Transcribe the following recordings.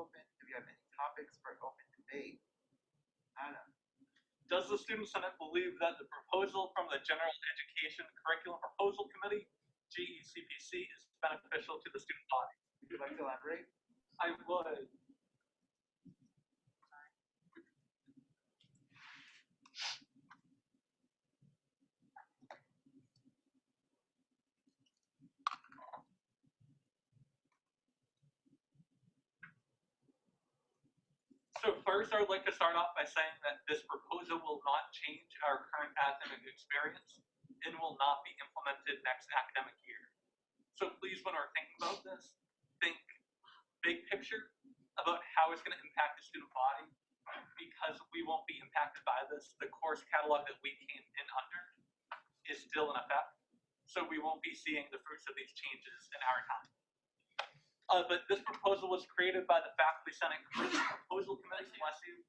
open? Do we have any topics for open debate? Anna. Does the Student Senate believe that the proposal from the General Education Curriculum Proposal Committee, GECPC, is beneficial to the student body? Would you like to elaborate? I would. So first, I would like to start off by saying that this proposal will not change our current academic experience and will not be implemented next academic year. So please, when we're thinking about this, think big picture about how it's going to impact the student body, because we won't be impacted by this. The course catalog that we came in under is still in effect, so we won't be seeing the fruits of these changes in our time. But this proposal was created by the Faculty Senate Proposal Committee, bless you,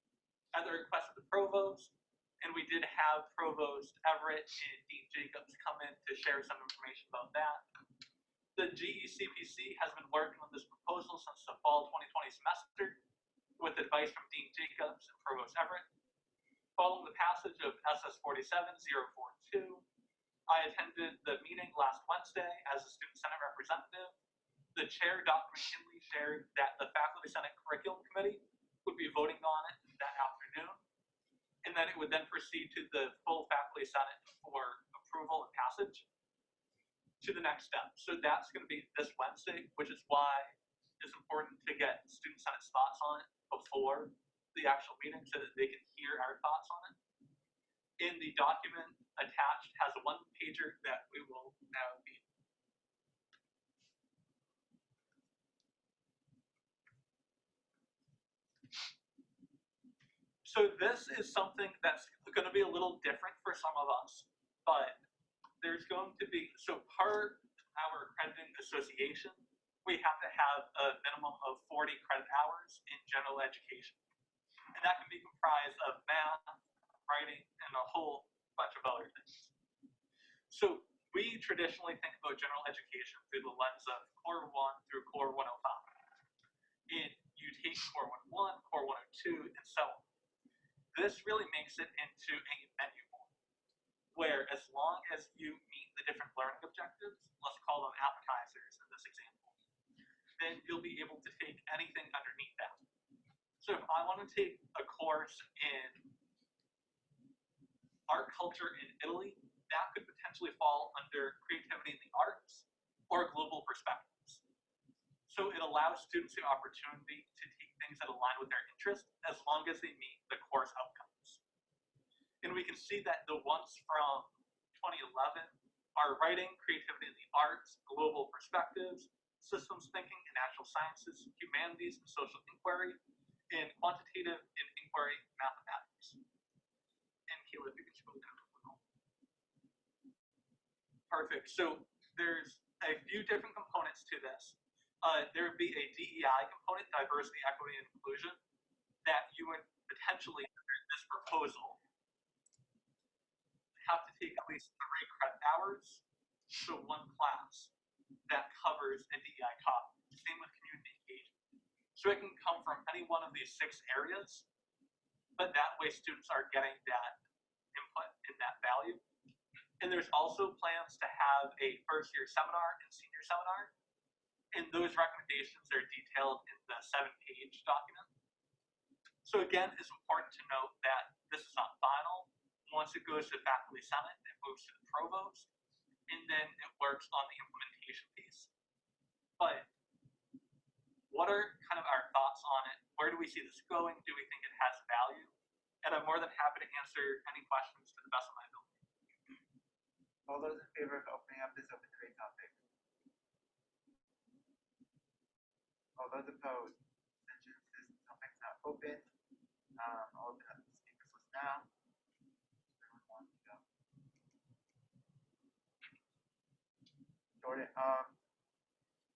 at the request of the Provost, and we did have Provost Everett and Dean Jacobs come in to share some information about that. The GECPC has been working on this proposal since the fall 2020 semester with advice from Dean Jacobs and Provost Everett. Following the passage of SS47-042, I attended the meeting last Wednesday as a Student Senate representative. The chair, Dr. McKinley, shared that the Faculty Senate Curriculum Committee would be voting on it that afternoon, and then it would then proceed to the full Faculty Senate for approval and passage to the next step. So that's going to be this Wednesday, which is why it's important to get Student Senate's thoughts on it before the actual meeting so that they can hear our thoughts on it. In the document attached has a one-pager that we will now be. So this is something that's going to be a little different for some of us, but there's going to be, so per our accrediting association, we have to have a minimum of 40 credit hours in general education. And that can be comprised of math, writing, and a whole bunch of other things. So we traditionally think about general education through the lens of Core 1 through Core 105. And you take Core 101, Core 102, and so on. This really makes it into a menu board, where as long as you meet the different learning objectives, let's call them appetizers in this example, then you'll be able to take anything underneath that. So if I want to take a course in art culture in Italy, that could potentially fall under creativity in the arts or global perspectives. So it allows students the opportunity to take things that align with their interest as long as they meet the course outcomes. And we can see that the ones from 2011 are writing, creativity in the arts, global perspectives, systems thinking and natural sciences, humanities and social inquiry, and quantitative and inquiry mathematics. And Caleb, you can scroll down a little. Perfect. So there's a few different components to this. There would be a DEI component, diversity, equity, and inclusion, that you would potentially, under this proposal, have to take at least 3 credit hours, so 1 class that covers a DEI topic. Same with community engagement. So it can come from any one of these 6 areas, but that way students are getting that input and that value. And there's also plans to have a first-year seminar and senior seminar. And those recommendations are detailed in the 7-page document. So again, it's important to note that this is not final. Once it goes to the Faculty Senate, it moves to the Provost, and then it works on the implementation piece. But what are kind of our thoughts on it? Where do we see this going? Do we think it has value? And I'm more than happy to answer any questions to the best of my ability. All those in favor of opening up this open debate topic? All those opposed? Abstentions? This topic's now open. I'll open up the speakers list now. Everyone wants to go. Jordan,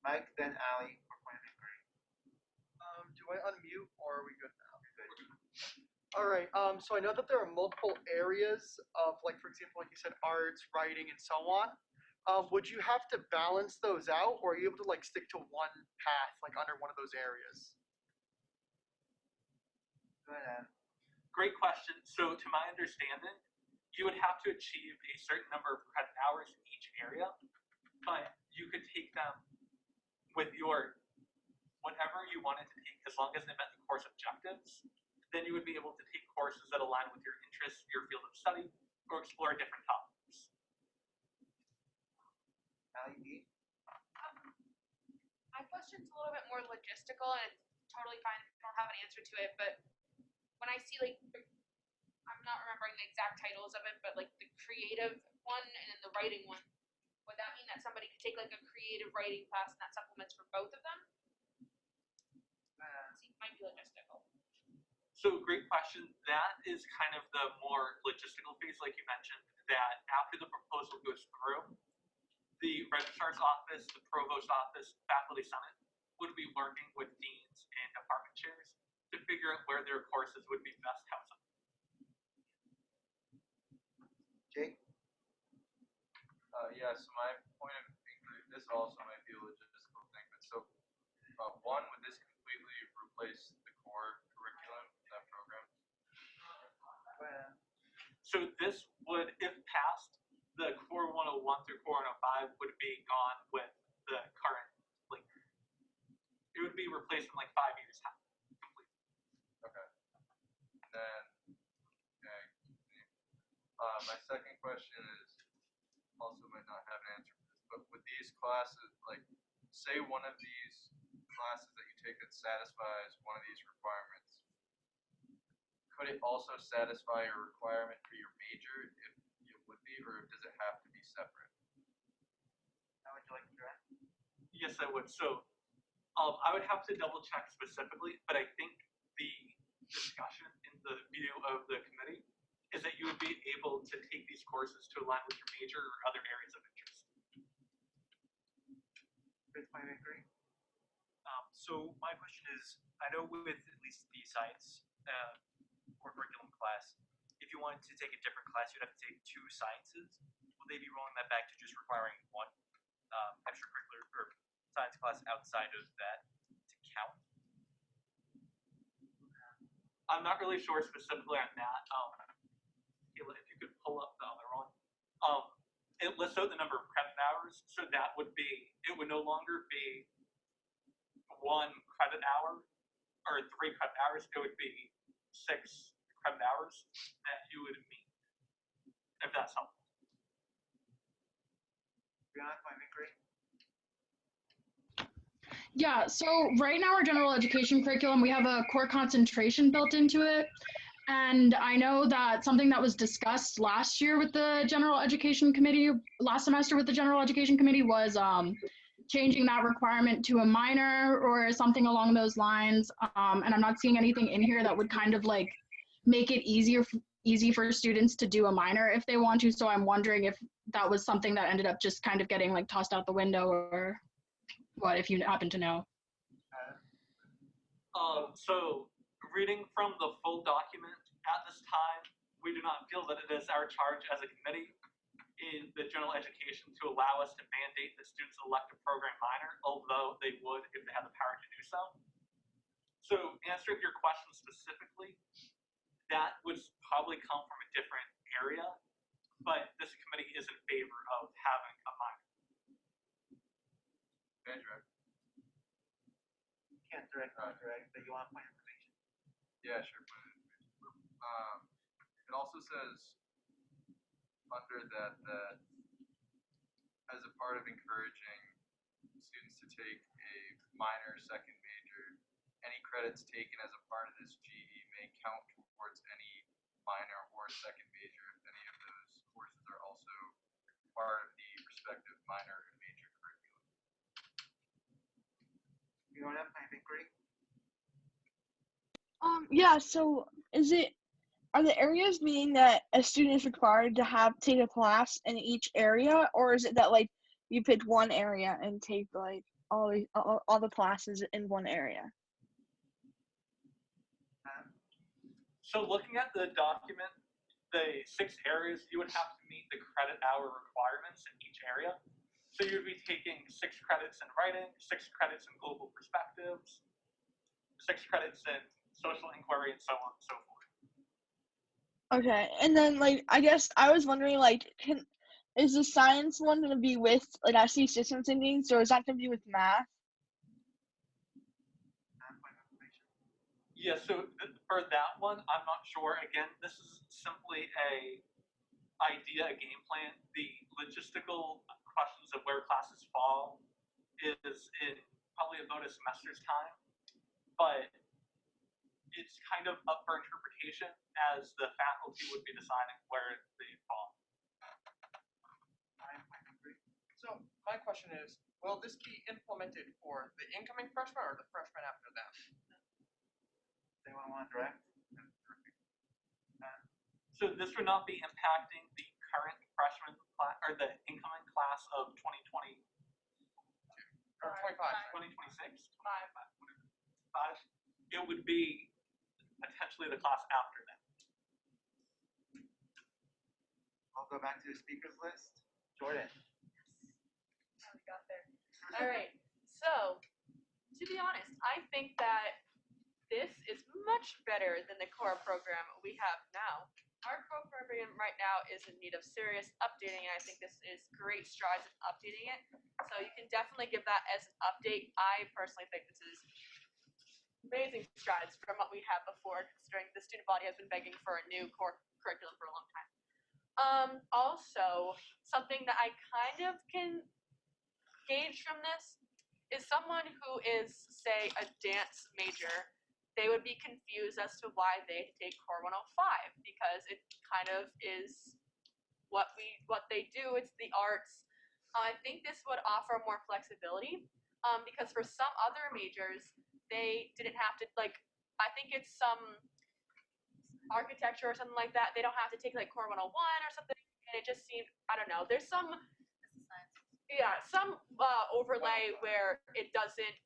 Mike, then Ali for point of inquiry. Do I unmute or are we good now? Good. All right. So I know that there are multiple areas of, like, for example, like you said, arts, writing, and so on. Would you have to balance those out, or are you able to like stick to one path, like under one of those areas? Go ahead. Great question. So to my understanding, you would have to achieve a certain number of credit hours in each area, but you could take them with your whatever you wanted to take as long as they met the course objectives. Then you would be able to take courses that align with your interests, your field of study, or explore different topics. Allie? My question's a little bit more logistical, and it's totally fine if you don't have an answer to it, but when I see, like, I'm not remembering the exact titles of it, but like the creative one and then the writing one, would that mean that somebody could take like a creative writing class and that supplements for both of them? It might be logistical. So great question. That is kind of the more logistical phase, like you mentioned, that after the proposal goes through, the registrar's office, the provost office, faculty senate would be working with deans and department chairs to figure out where their courses would be best housed. Jake? Yeah, so my point of inquiry, this also might be a logistical thing, but so, one, would this completely replace the core curriculum in that program? Go ahead. So this would, if passed, the core 101 through core 105 would be gone with the current, like, it would be replaced in like 5 years' time. Completely. Okay. And then, okay. My second question is, also might not have an answer for this, but with these classes, like, say one of these classes that you take that satisfies one of these requirements, could it also satisfy a requirement for your major if it would be, or does it have to be separate? How would you like to address? Yes, I would. So I would have to double check specifically, but I think the discussion in the view of the committee is that you would be able to take these courses to align with your major or other areas of interest. Chris, point of inquiry? So my question is, I know with at least the science or curriculum class, if you wanted to take a different class, you'd have to take 2 sciences. Will they be rolling that back to just requiring one extracurricular or science class outside of that to count? I'm not really sure specifically on that. Kayla, if you could pull up the other one. It lists out the number of credit hours, so that would be, it would no longer be 1 credit hour or 3 credit hours. It would be 6 credit hours that you would meet, if that's helpful. Bryanna, point of inquiry? Yeah, so right now our general education curriculum, we have a core concentration built into it. And I know that something that was discussed last year with the general education committee, last semester with the general education committee was changing that requirement to a minor or something along those lines. And I'm not seeing anything in here that would kind of like make it easy for students to do a minor if they want to. So I'm wondering if that was something that ended up just kind of getting like tossed out the window, or what, if you happen to know. So reading from the full document, at this time, we do not feel that it is our charge as a committee in the general education to allow us to mandate that students elect a program minor, although they would if they had the power to do so. So answering your question specifically, that would probably come from a different area, but this committee is in favor of having a minor. Andrew? You can't direct, but you want point of information. Yeah, sure. It also says under that as a part of encouraging students to take a minor second major, any credits taken as a part of this GE may count towards any minor or second major if any of those courses are also part of the respective minor and major curriculum. You don't have point of inquiry? Yeah, so are the areas meaning that a student is required to take a class in each area, or is it that like you pick one area and take like all the classes in one area? So looking at the document, the 6 areas, you would have to meet the credit hour requirements in each area. So you would be taking 6 credits in writing, 6 credits in global perspectives, 6 credits in social inquiry, and so on and so forth. Okay, and then like I guess I was wondering like is the science one gonna be with like I see systems and things, or is that gonna be with math? Yeah, so for that one, I'm not sure. Again, this is simply a idea, a game plan. The logistical questions of where classes fall is in probably about a semester's time, but it's kind of up for interpretation as the faculty would be deciding where they fall. So my question is, will this be implemented for the incoming freshmen or the freshmen after them? Does anyone want to direct? So this would not be impacting the current freshman class or the incoming class of 2020, Or 25? 2026, 5. It would be potentially the class after that. I'll go back to the speakers list. Jordan. How we got there. All right. So, to be honest, I think that this is much better than the core program we have now. Our core program right now is in need of serious updating, and I think this is great strides in updating it. So you can definitely give that as an update. I personally think this is amazing strides from what we had before, considering the student body has been begging for a new core curriculum for a long time. Also, something that I kind of can gauge from this is someone who is, say, a dance major. They would be confused as to why they take Core 105 because it kind of is what they do. It's the arts. I think this would offer more flexibility because for some other majors, they didn't have to like. I think it's some architecture or something like that. They don't have to take like Core 101 or something, and it just seemed I don't know. There's some overlay where it doesn't.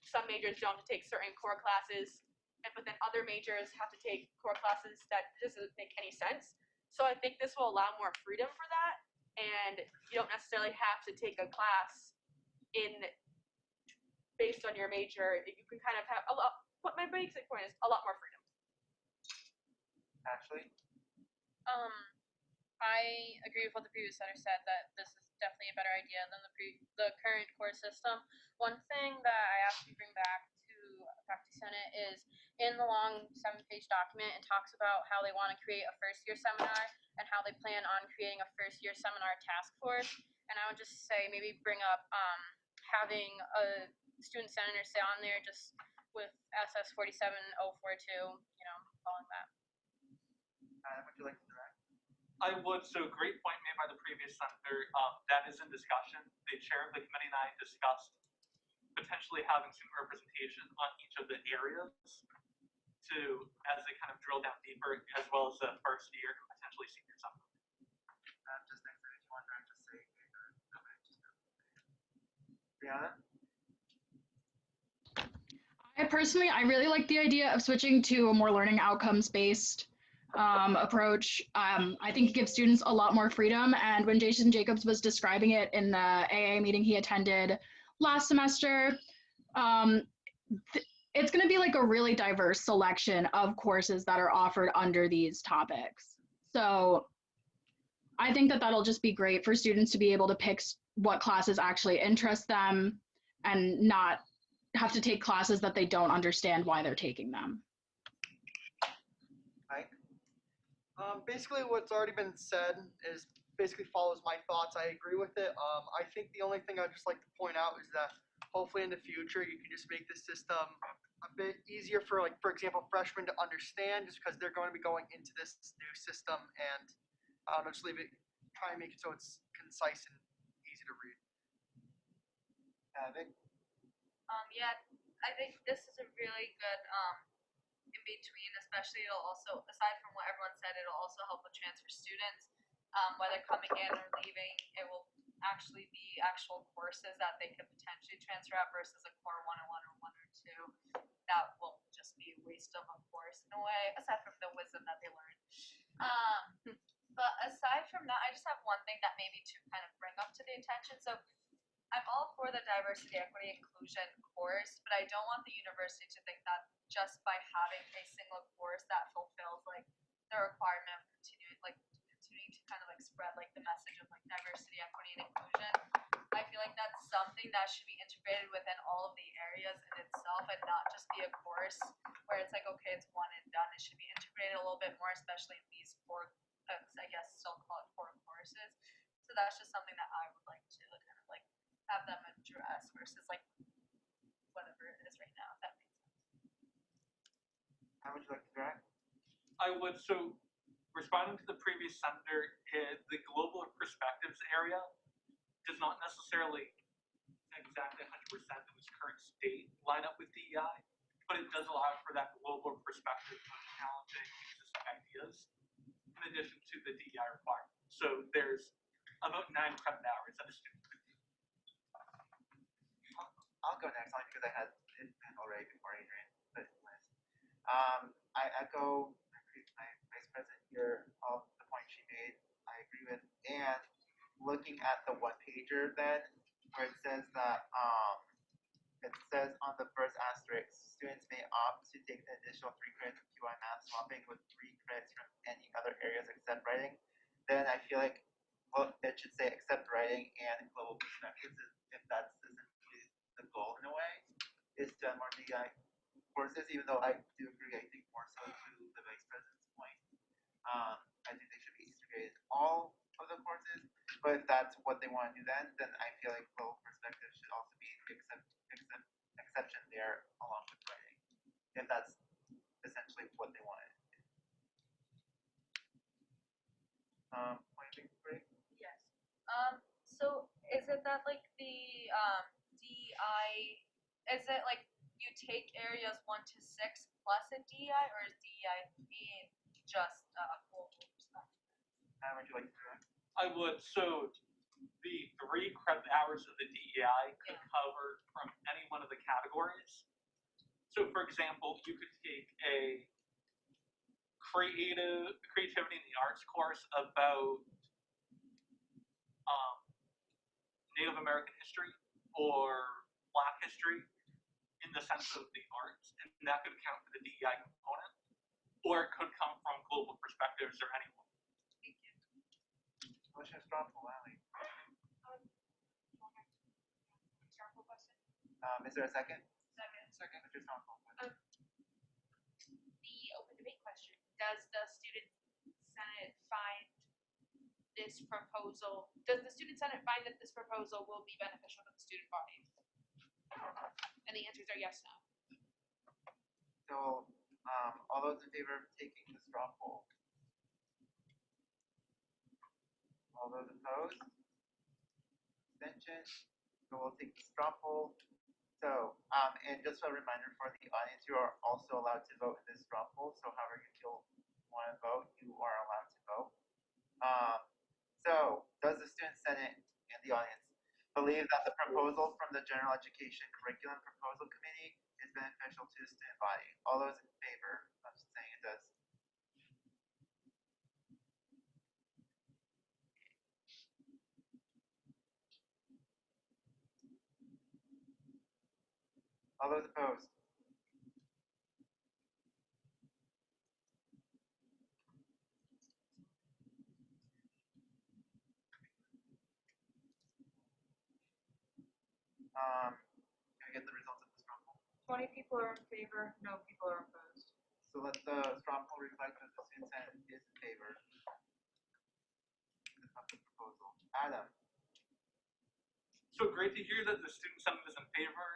Some majors don't have to take certain core classes, but then other majors have to take core classes that doesn't make any sense. So I think this will allow more freedom for that, and you don't necessarily have to take a class based on your major. You can kind of have a lot. What my basic point is, a lot more freedom. Ashley. I agree with what the previous senator said that this is definitely a better idea than the current core system. One thing that I asked you to bring back to Faculty Senate is in the long 7-page document, it talks about how they want to create a first-year seminar and how they plan on creating a first-year seminar task force. And I would just say maybe bring up having a student senator sit on there just with SS47, 042, following that. Would you like to direct? I would. So great point made by the previous senator. That is in discussion. The chair of the committee and I discussed potentially having student representation on each of the areas as they kind of drill down deeper, as well as the first year and potentially senior summer. Just next to each one, or just say Brianna? I really like the idea of switching to a more learning outcomes based approach. I think it gives students a lot more freedom. And when Jason Jacobs was describing it in the AA meeting he attended last semester, it's going to be like a really diverse selection of courses that are offered under these topics. So I think that that'll just be great for students to be able to pick what classes actually interest them and not have to take classes that they don't understand why they're taking them. Mike? Basically, what's already been said is basically follows my thoughts. I agree with it. I think the only thing I'd just like to point out is that hopefully in the future you can just make this system a bit easier for, like, for example, freshmen to understand, just because they're going to be going into this new system, and just try and make it so it's concise and easy to read. Vic? Yeah, I think this is a really good in between, especially it'll also, aside from what everyone said, it'll also help with transfer students, whether coming in or leaving. It will actually be actual courses that they could potentially transfer out versus a core 101 or 1 or 2. That will just be a waste of a course in a way, aside from the wisdom that they learn. But aside from that, I just have one thing that maybe to kind of bring up to the attention. So I'm all for the diversity, equity, inclusion course, but I don't want the university to think that just by having a single course that fulfills like the requirement of continuing to kind of like spread like the message of like diversity, equity, and inclusion. I feel like that's something that should be integrated within all of the areas in itself and not just be a course where it's like, okay, it's one and done. It should be integrated a little bit more, especially in these four, I guess, still call it core courses. So that's just something that I would like to kind of like have them address versus like whatever it is right now, if that makes sense. How would you like to direct? I would, so responding to the previous senator, the global perspectives area does not necessarily exactly 100% of its current state line up with DEI, but it does allow for that global perspective of challenging existing ideas in addition to the DEI requirement. So there's about 9 credit hours that a student could do. I'll go next only because I had it already before Adrian. But I echo my vice president here, all the points she made, I agree with. And looking at the one pager then, where it says that it says on the first asterisk, students may opt to take an additional 3 credits of QI math swapping with 3 credits from any other areas except writing. Then I feel like it should say except writing and global perspectives, if that's essentially the goal in a way, is to have more DI courses, even though I do agree, I think more so to the vice president's point. I think they should be integrated in all of the courses, but if that's what they want to do then I feel like global perspectives should also be the exception there along with writing, if that's essentially what they wanted. What do you think, Ray? Yes. So is it that like the DEI, is it like you take areas 1 to 6 plus a DEI, or is DEI being just global perspective? How would you like to do it? I would, so the 3 credit hours of the DEI could cover from any one of the categories. So for example, you could take a creativity in the arts course about Native American history or Black history in the sense of the arts, and that could count for the DEI component, or it could come from global perspectives or anyone. Motion is strong for Lally. Is there a second? Second. Mr. Strongful. The open debate question: does the Student Senate find this proposal? Does the Student Senate find that this proposal will be beneficial to the student body? And the answers are yes, no. So, all those in favor of taking the straw poll? All those opposed? Abstention? So we'll take the straw poll. So, and just a reminder for the audience, you are also allowed to vote in this straw poll. So however you feel you want to vote, you are allowed to vote. So, does the Student Senate and the audience believe that the proposal from the General Education Curriculum Proposal Committee is beneficial to the student body? All those in favor of saying it does? All those opposed? Can we get the results of the straw poll? 20 people are in favor, no people are opposed. So let the straw poll reflect that the Student Senate is in favor of the proposal. Adam? So great to hear that the Student Senate is in favor.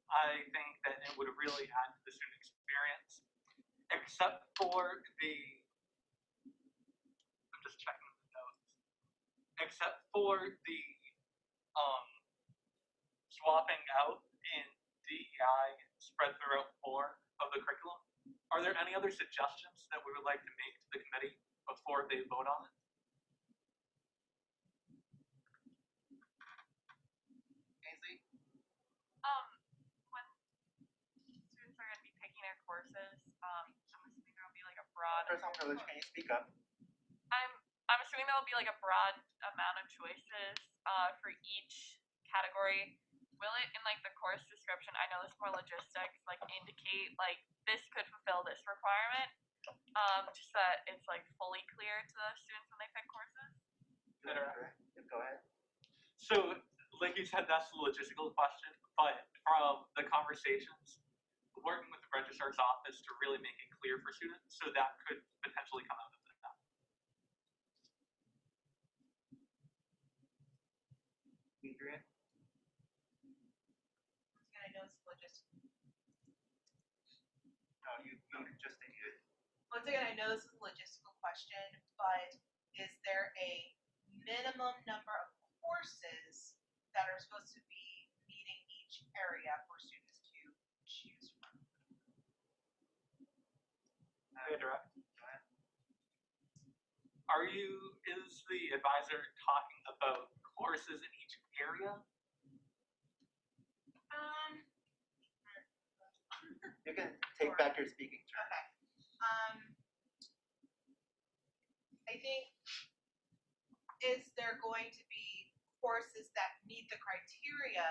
I think that it would really add to the student experience, except for the, I'm just checking the notes, except for the swapping out in DEI spread throughout 4 of the curriculum. Are there any other suggestions that we would like to make to the committee before they vote on it? Ainsley? When students are going to be picking their courses, I'm assuming there will be like a broad. Personal privilege, can you speak up? I'm assuming there will be like a broad amount of choices for each category, will it in like the course description, I know it's more logistics, like indicate like this could fulfill this requirement? Just that it's like fully clear to the students when they pick courses? Go ahead. So, like you said, that's the logistical question, but from the conversations, working with the registrar's office to really make it clear for students, so that could potentially come out of that. Adrian? I know it's logistical. No, you just stated it. Once again, I know this is a logistical question, but is there a minimum number of courses that are supposed to be meeting each area for students to choose from? Direct. Is the advisor talking about courses in each area? You can take back your speaking turn. Okay. I think, is there going to be courses that meet the criteria?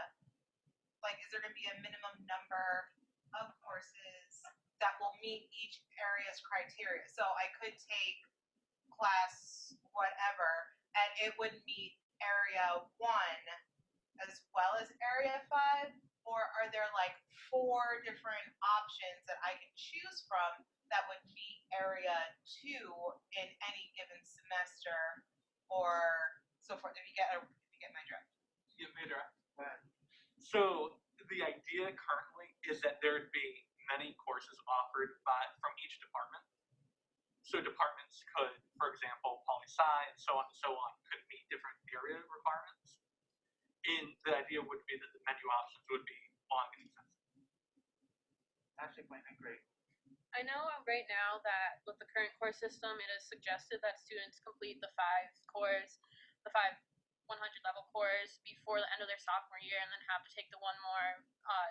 Like, is there going to be a minimum number of courses that will meet each area's criteria? So I could take class whatever, and it would meet area 1 as well as area 5? Or are there like 4 different options that I can choose from that would meet area 2 in any given semester, or so forth? If you get my drift. Yeah, direct. So the idea currently is that there would be many courses offered from each department. So departments could, for example, poli-sci and so on, could meet different area requirements. And the idea would be that the menu options would be on the Actually, might be great. I know right now that with the current course system, it is suggested that students complete the 5 cores, the 5 100 level cores before the end of their sophomore year, and then have to take the one more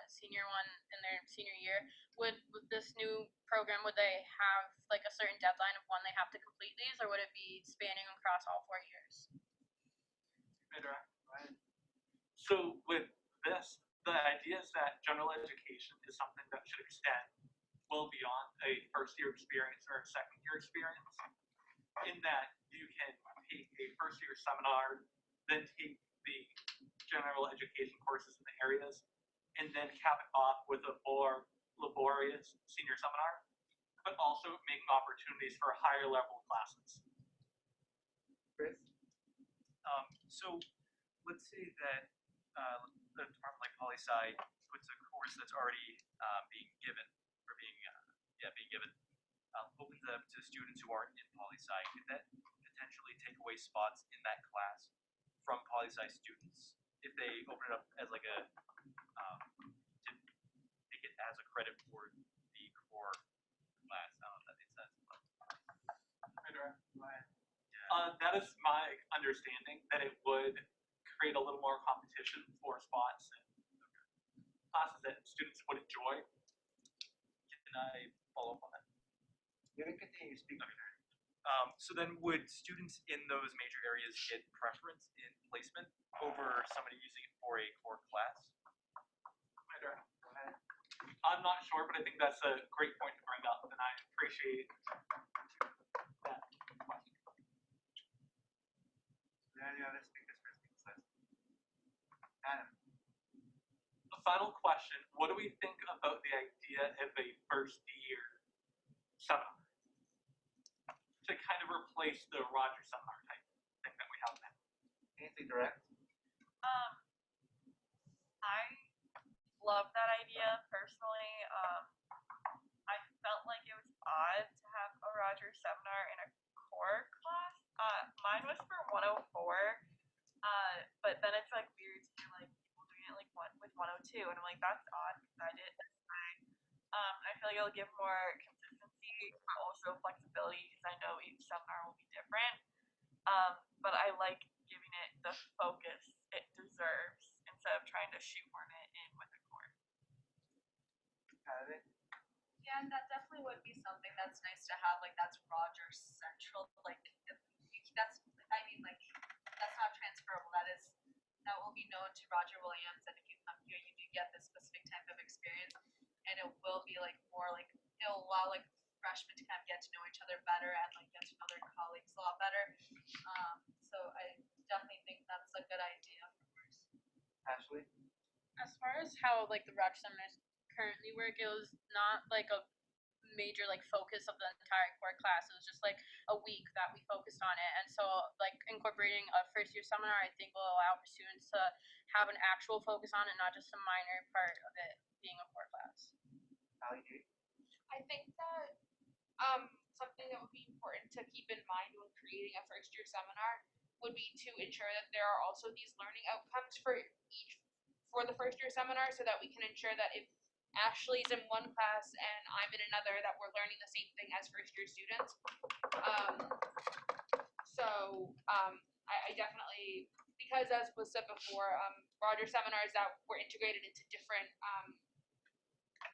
senior one in their senior year. With this new program, would they have like a certain deadline of when they have to complete these, or would it be spanning across all 4 years? So with this, the idea is that general education is something that should extend well beyond a first-year experience or a second-year experience, in that you can take a first-year seminar, then take the general education courses in the areas, and then cap it off with a more laborious senior seminar, but also making opportunities for higher level classes. Chris? So let's say that a department like poli-sci puts a course that's already being given, or being given, opens it up to students who aren't in poli-sci. Could that potentially take away spots in that class from poli-sci students if they open it up as like a to make it as a credit for the core class? I don't know if that makes sense. That is my understanding, that it would create a little more competition for spots and classes that students would enjoy. Can I follow up on that? You can continue speaking. So then would students in those major areas get preference in placement over somebody using it for a core class? I'm not sure, but I think that's a great point to bring up, and I appreciate that question. Any other speakers for speakers list? Adam? The final question, what do we think about the idea of a first-year seminar to kind of replace the Roger seminar type thing that we have now? Anything direct? I love that idea personally. I felt like it was odd to have a Roger seminar in a core class. Mine was for 104, but then it's like weird to hear like people doing it like with 102, and I'm like, that's odd because I did it this way. I feel like it'll give more consistency, but also flexibility because I know each seminar will be different. But I like giving it the focus it deserves instead of trying to shoehorn it in with a core. Got it? Yeah, and that definitely would be something that's nice to have. Like, that's Rogers Central. Like, that's, I mean, like, that's not transferable. That is that will be known to Roger Williams, and if you come here, you do get this specific type of experience, and it will be like more like it'll allow like freshmen to kind of get to know each other better and like get to know their colleagues a lot better. So I definitely think that's a good idea. Ashley? As far as how like the Rock seminars currently work, it was not like a major like focus of the entire core class. It was just like a week that we focused on it, and so like incorporating a first year seminar I think will allow for students to have an actual focus on it, not just a minor part of it being a core class. I think that something that would be important to keep in mind when creating a first year seminar would be to ensure that there are also these learning outcomes for the first year seminar, so that we can ensure that if Ashley's in one class and I'm in another, that we're learning the same thing as first year students. I definitely, because as was said before, Roger seminars that were integrated into different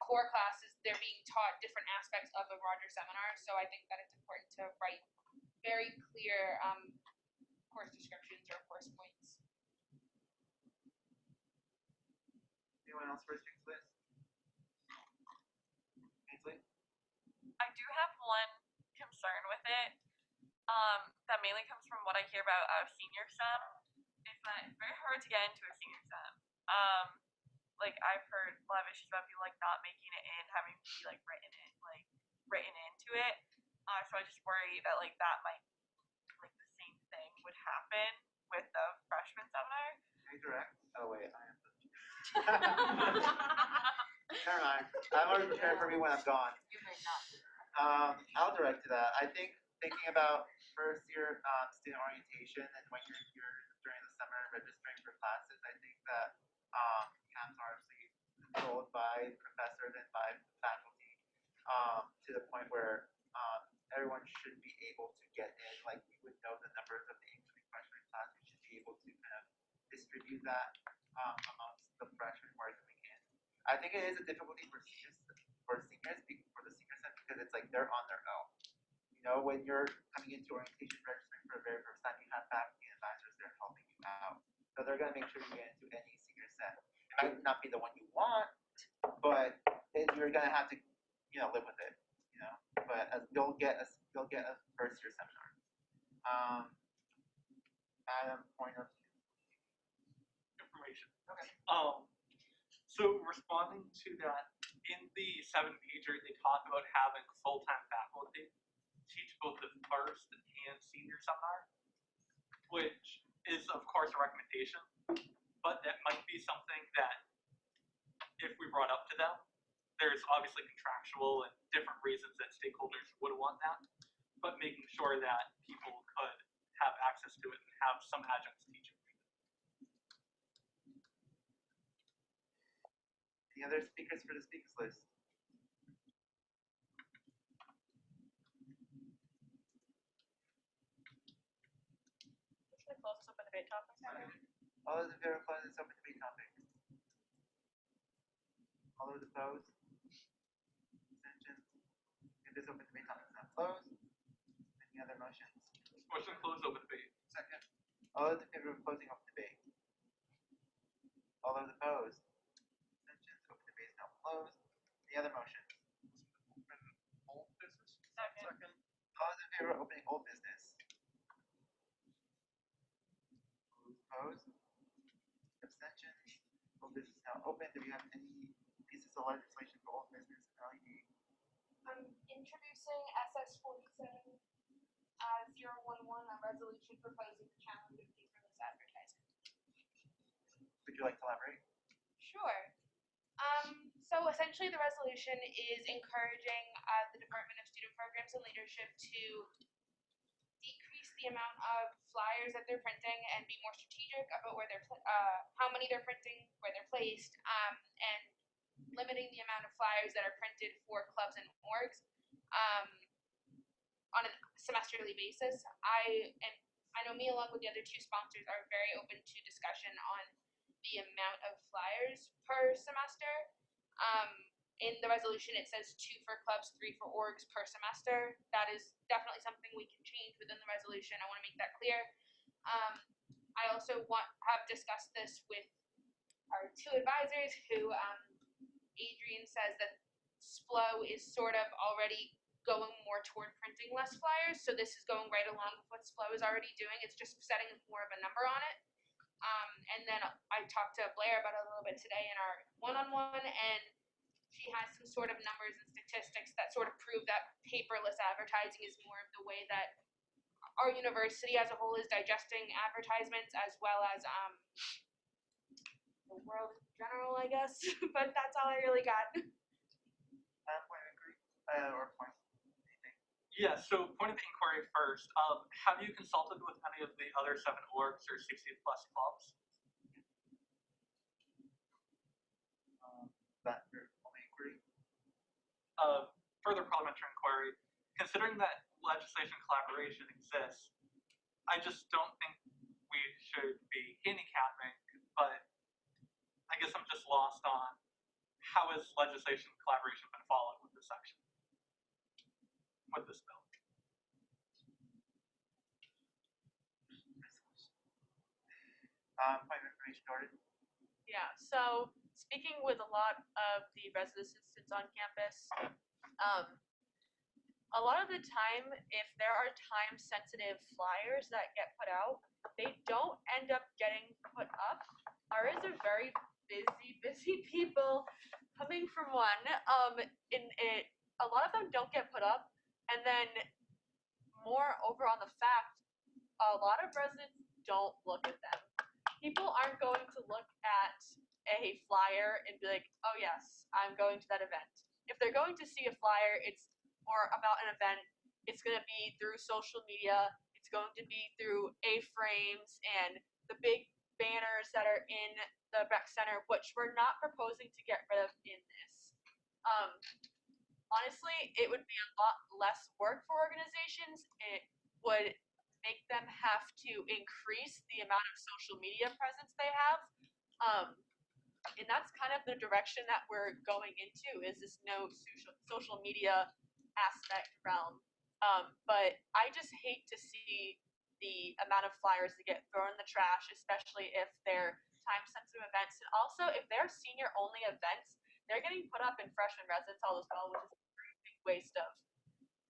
core classes, they're being taught different aspects of a Roger seminar. So I think that it's important to write very clear course descriptions or course points. Anyone else for a speaks list? Ainsley? I do have one concern with it, that mainly comes from what I hear about senior sem, is that it's very hard to get into a senior sem. Like I've heard a lot of issues about people like not making it in, having to be like written into it. So I just worry that like that might like the same thing would happen with the freshman seminar. Can you direct? Oh wait, I am the Never mind. I'm already prepared for me when I'm gone. You may not. I'll direct to that. I think thinking about first year student orientation and when you're during the summer registering for classes, I think that camps are obviously controlled by professors and by faculty to the point where everyone should be able to get in. Like we would know the numbers of the incoming freshman class. We should be able to kind of distribute that amongst the freshmen who are coming in. I think it is a difficulty for seniors for the senior set, because it's like they're on their own. You know, when you're coming into orientation registering for the very first time, you have faculty and advisors there helping you out. So they're gonna make sure you get into any senior set. It might not be the one you want, but you're gonna have to, live with it. But you'll get a first year seminar. Adam, point of Information. Okay. So responding to that, in the 7-pager, they talk about having full-time faculty teach both the first and senior seminar, which is of course a recommendation, but that might be something that if we brought up to them, there's obviously contractual and different reasons that stakeholders would want that, but making sure that people could have access to it and have some adjuncts teaching. Any other speakers for the speakers list? What's the closest open debate topic? All those in favor of closing this open debate topic? All those opposed? Abstentions? If this open debate topic is not closed, any other motions? Motion closed open debate. Second. All those in favor of closing open debate? All those opposed? Abstentions? Open debate is now closed. Any other motions? Open old business. Second. All those in favor of opening old business? Opposed? Abstentions? Old business is now open. Do we have any pieces of legislation for old business and LED? I'm introducing SS47 011, a resolution proposing the calendar fee for this advertisement. Would you like to elaborate? Sure. So essentially the resolution is encouraging the Department of Student Programs and Leadership to decrease the amount of flyers that they're printing and be more strategic about where they're how many they're printing, where they're placed, and limiting the amount of flyers that are printed for clubs and orgs on a semesterly basis. I know me along with the other two sponsors are very open to discussion on the amount of flyers per semester. In the resolution, it says 2 for clubs, 3 for orgs per semester. That is definitely something we can change within the resolution. I want to make that clear. I also have discussed this with our two advisors who, Adrian says that SPLO is sort of already going more toward printing less flyers, so this is going right along with what SPLO is already doing. It's just setting more of a number on it. And then I talked to Blair about it a little bit today in our one-on-one, and she has some sort of numbers and statistics that sort of prove that paperless advertising is more of the way that our university as a whole is digesting advertisements, as well as the world in general, I guess. But that's all I really got. Point of inquiry, or point. Yeah, so point of inquiry first. Have you consulted with any of the other 7 orgs or 60 plus clubs? That your only inquiry? Further parliamentary inquiry. Considering that legislation collaboration exists, I just don't think we should be handicapping, but I guess I'm just lost on how has legislation collaboration been followed with this section, with this bill. Point of information, Jordan. Yeah, so speaking with a lot of the residents on campus, a lot of the time, if there are time-sensitive flyers that get put out, they don't end up getting put up. RAs are very busy people coming from one. A lot of them don't get put up, and then moreover on the fact, a lot of residents don't look at them. People aren't going to look at a flyer and be like, oh yes, I'm going to that event. If they're going to see a flyer, or about an event, it's going to be through social media, it's going to be through A-frames and the big banners that are in the rec center, which we're not proposing to get rid of in this. Honestly, it would be a lot less work for organizations. It would make them have to increase the amount of social media presence they have. And that's kind of the direction that we're going into, is this no social media aspect realm. But I just hate to see the amount of flyers that get thrown in the trash, especially if they're time-sensitive events. And also, if they're senior-only events, they're getting put up in freshman residence hall as well, which is a very big waste of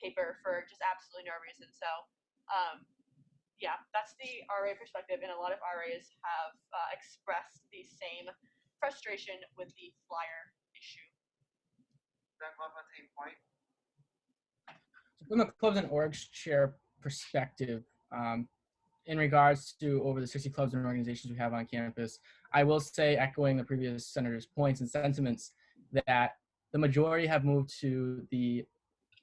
paper for just absolutely no reason. So, yeah, that's the RA perspective, and a lot of RAs have expressed the same frustration with the flyer issue. Then on the same point. From the clubs and orgs chair perspective, in regards to over the 60 clubs and organizations we have on campus, I will say, echoing the previous senator's points and sentiments, that the majority have moved to the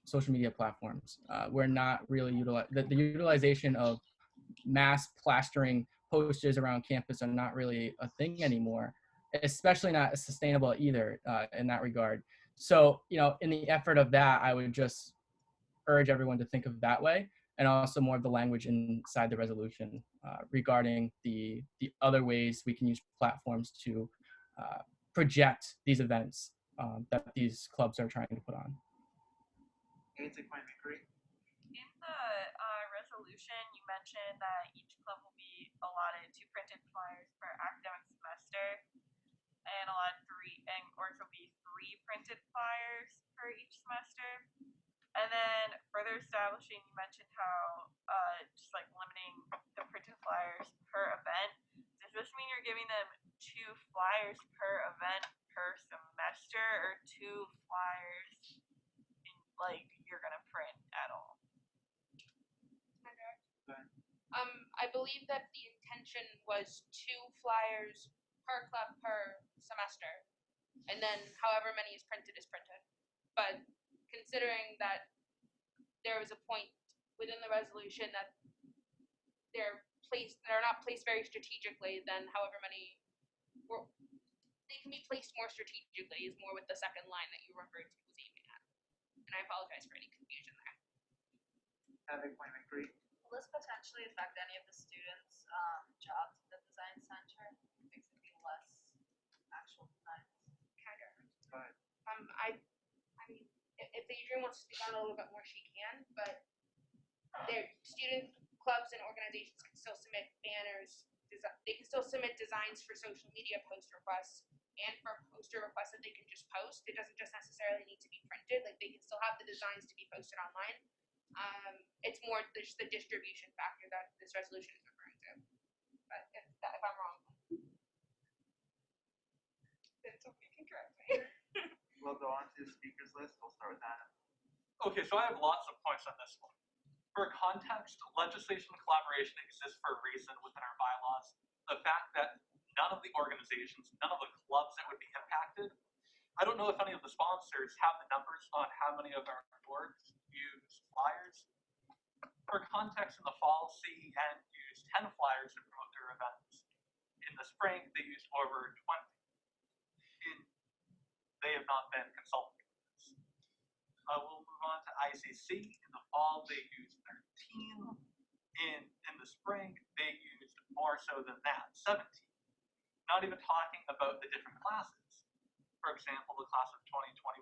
social media platforms. We're not really the utilization of mass plastering posters around campus are not really a thing anymore, especially not sustainable either in that regard. So, in the effort of that, I would just urge everyone to think of it that way, and also more of the language inside the resolution regarding the other ways we can use platforms to project these events that these clubs are trying to put on. Point of inquiry. In the resolution, you mentioned that each club will be allotted 2 printed flyers per academic semester, and allotted 3, and orgs will be 3 printed flyers per each semester. And then further establishing, you mentioned how just like limiting the printed flyers per event. Does this mean you're giving them 2 flyers per event per semester, or 2 flyers you're gonna print at all? I believe that the intention was 2 flyers per club per semester, and then however many is printed is printed. But considering that there was a point within the resolution that they're not placed very strategically, then however many they can be placed more strategically is more with the second line that you referred to was aiming at. And I apologize for any confusion there. Having point of inquiry. Will this potentially affect any of the students' jobs at the design center? Makes it be less actual designs. Kind of. Go ahead. I mean, if Adrian wants to speak on it a little bit more, she can. But their student clubs and organizations can still submit banners they can still submit designs for social media post requests and for poster requests that they can just post. It doesn't just necessarily need to be printed. Like they can still have the designs to be posted online. It's more just the distribution factor that this resolution is referring to. But if I'm wrong, then somebody can correct me. We'll go on to the speakers list. We'll start with Adam. Okay, so I have lots of points on this one. For context, legislation and collaboration exists for a reason within our bylaws. The fact that none of the organizations, none of the clubs that would be impacted, I don't know if any of the sponsors have the numbers on how many of our boards use flyers. For context, in the fall, CEN used 10 flyers to promote their events. In the spring, they used over 20. They have not been consulted with this. We'll move on to ICC. In the fall, they used 13. In the spring, they used more so than that, 17. Not even talking about the different classes. For example, the class of 2021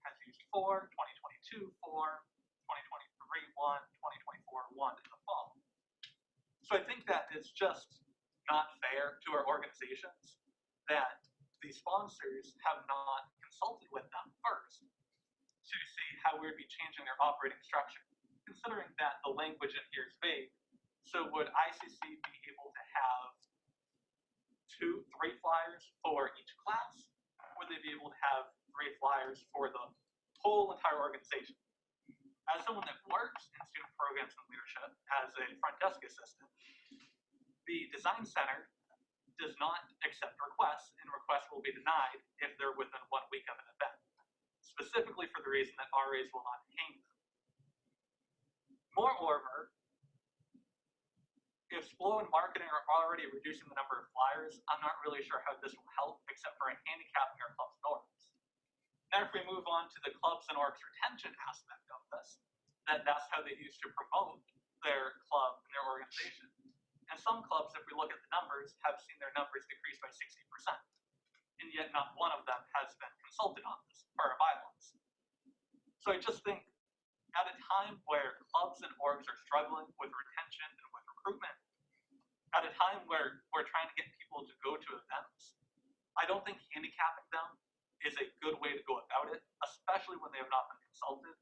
has used 4, 2022, 4, 2023, 1, 2024, 1 in the fall. So I think that it's just not fair to our organizations that the sponsors have not consulted with them first to see how we'd be changing their operating structure, considering that the language in here is vague. So would ICC be able to have 2, 3 flyers for each class? Would they be able to have 3 flyers for the whole entire organization? As someone that works in student programs and leadership as a front desk assistant, the design center does not accept requests, and requests will be denied if they're within 1 week of an event, specifically for the reason that RAs will not hang them. Moreover, if SPLO and marketing are already reducing the number of flyers, I'm not really sure how this will help, except for handicapping our clubs and orgs. Now, if we move on to the clubs and orgs retention aspect of this, that's how they used to promote their club and their organization. And some clubs, if we look at the numbers, have seen their numbers decrease by 60%. And yet not one of them has been consulted on this per our bylaws. So I just think at a time where clubs and orgs are struggling with retention and with recruitment, at a time where we're trying to get people to go to events, I don't think handicapping them is a good way to go about it, especially when they have not been consulted.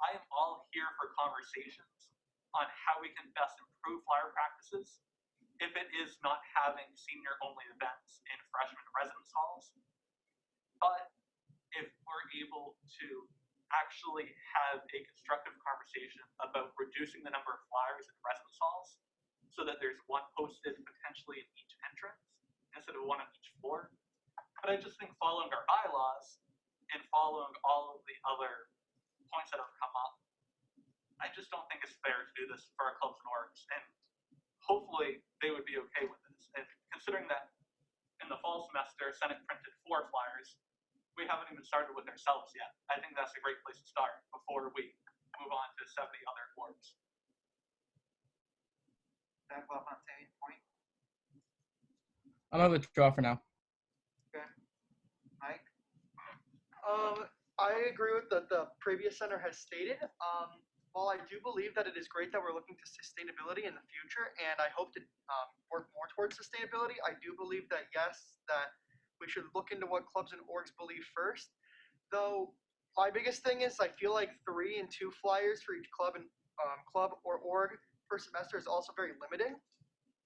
I am all here for conversations on how we can best improve flyer practices if it is not having senior-only events in freshman residence halls. But if we're able to actually have a constructive conversation about reducing the number of flyers in residence halls so that there's 1 posted potentially in each entrance instead of 1 on each floor. But I just think following our bylaws and following all of the other points that have come up, I just don't think it's fair to do this for our clubs and orgs, and hopefully they would be okay with this. And considering that in the fall semester, Senate printed 4 flyers, we haven't even started with ourselves yet. I think that's a great place to start before we move on to 70 other orgs. Zach LaFontaine, point. I'm gonna withdraw for now. Okay. Mike? I agree with what the previous center has stated. While I do believe that it is great that we're looking to sustainability in the future, and I hope to work more towards sustainability, I do believe that yes, that we should look into what clubs and orgs believe first. Though my biggest thing is I feel like 3 and 2 flyers for each club and club or org per semester is also very limiting.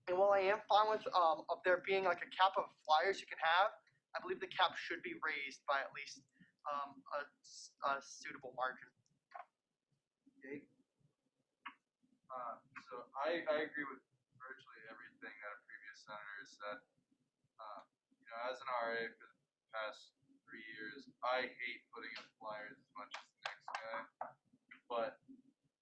And while I am fine with up there being like a cap of flyers you can have, I believe the cap should be raised by at least a suitable margin. Jake? So I agree with virtually everything that a previous senator has said. As an RA for the past 3 years, I hate putting up flyers as much as the next guy, but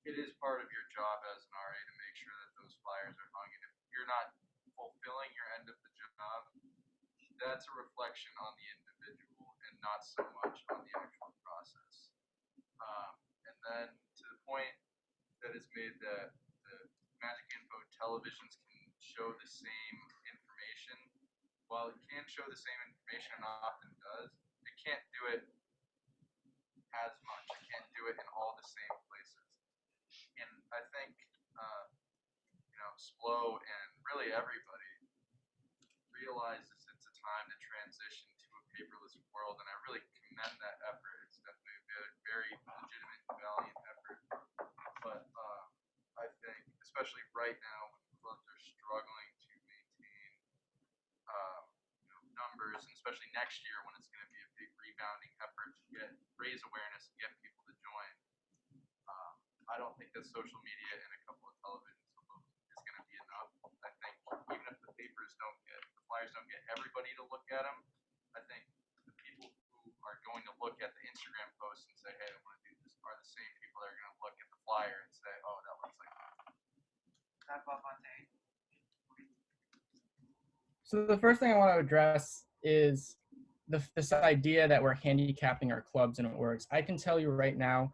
it is part of your job as an RA to make sure that those flyers are hung, and if you're not fulfilling your end of the job, that's a reflection on the individual and not so much on the actual process. And then to the point that is made that the Magic Info televisions can show the same information. While it can show the same information and often does, it can't do it as much. It can't do it in all the same places. And I think, SPLO and really everybody next year when it's going to be a big rebounding effort to raise awareness and get people to join. I don't think that social media and a couple of television symbols is going to be enough. I think even if the flyers don't get everybody to look at them, I think the people who are going to look at the Instagram post and say, hey, I want to do this, are the same people that are going to look at the flyer and say, oh, that looks like that. So the first thing I want to address is this idea that we're handicapping our clubs and orgs. I can tell you right now,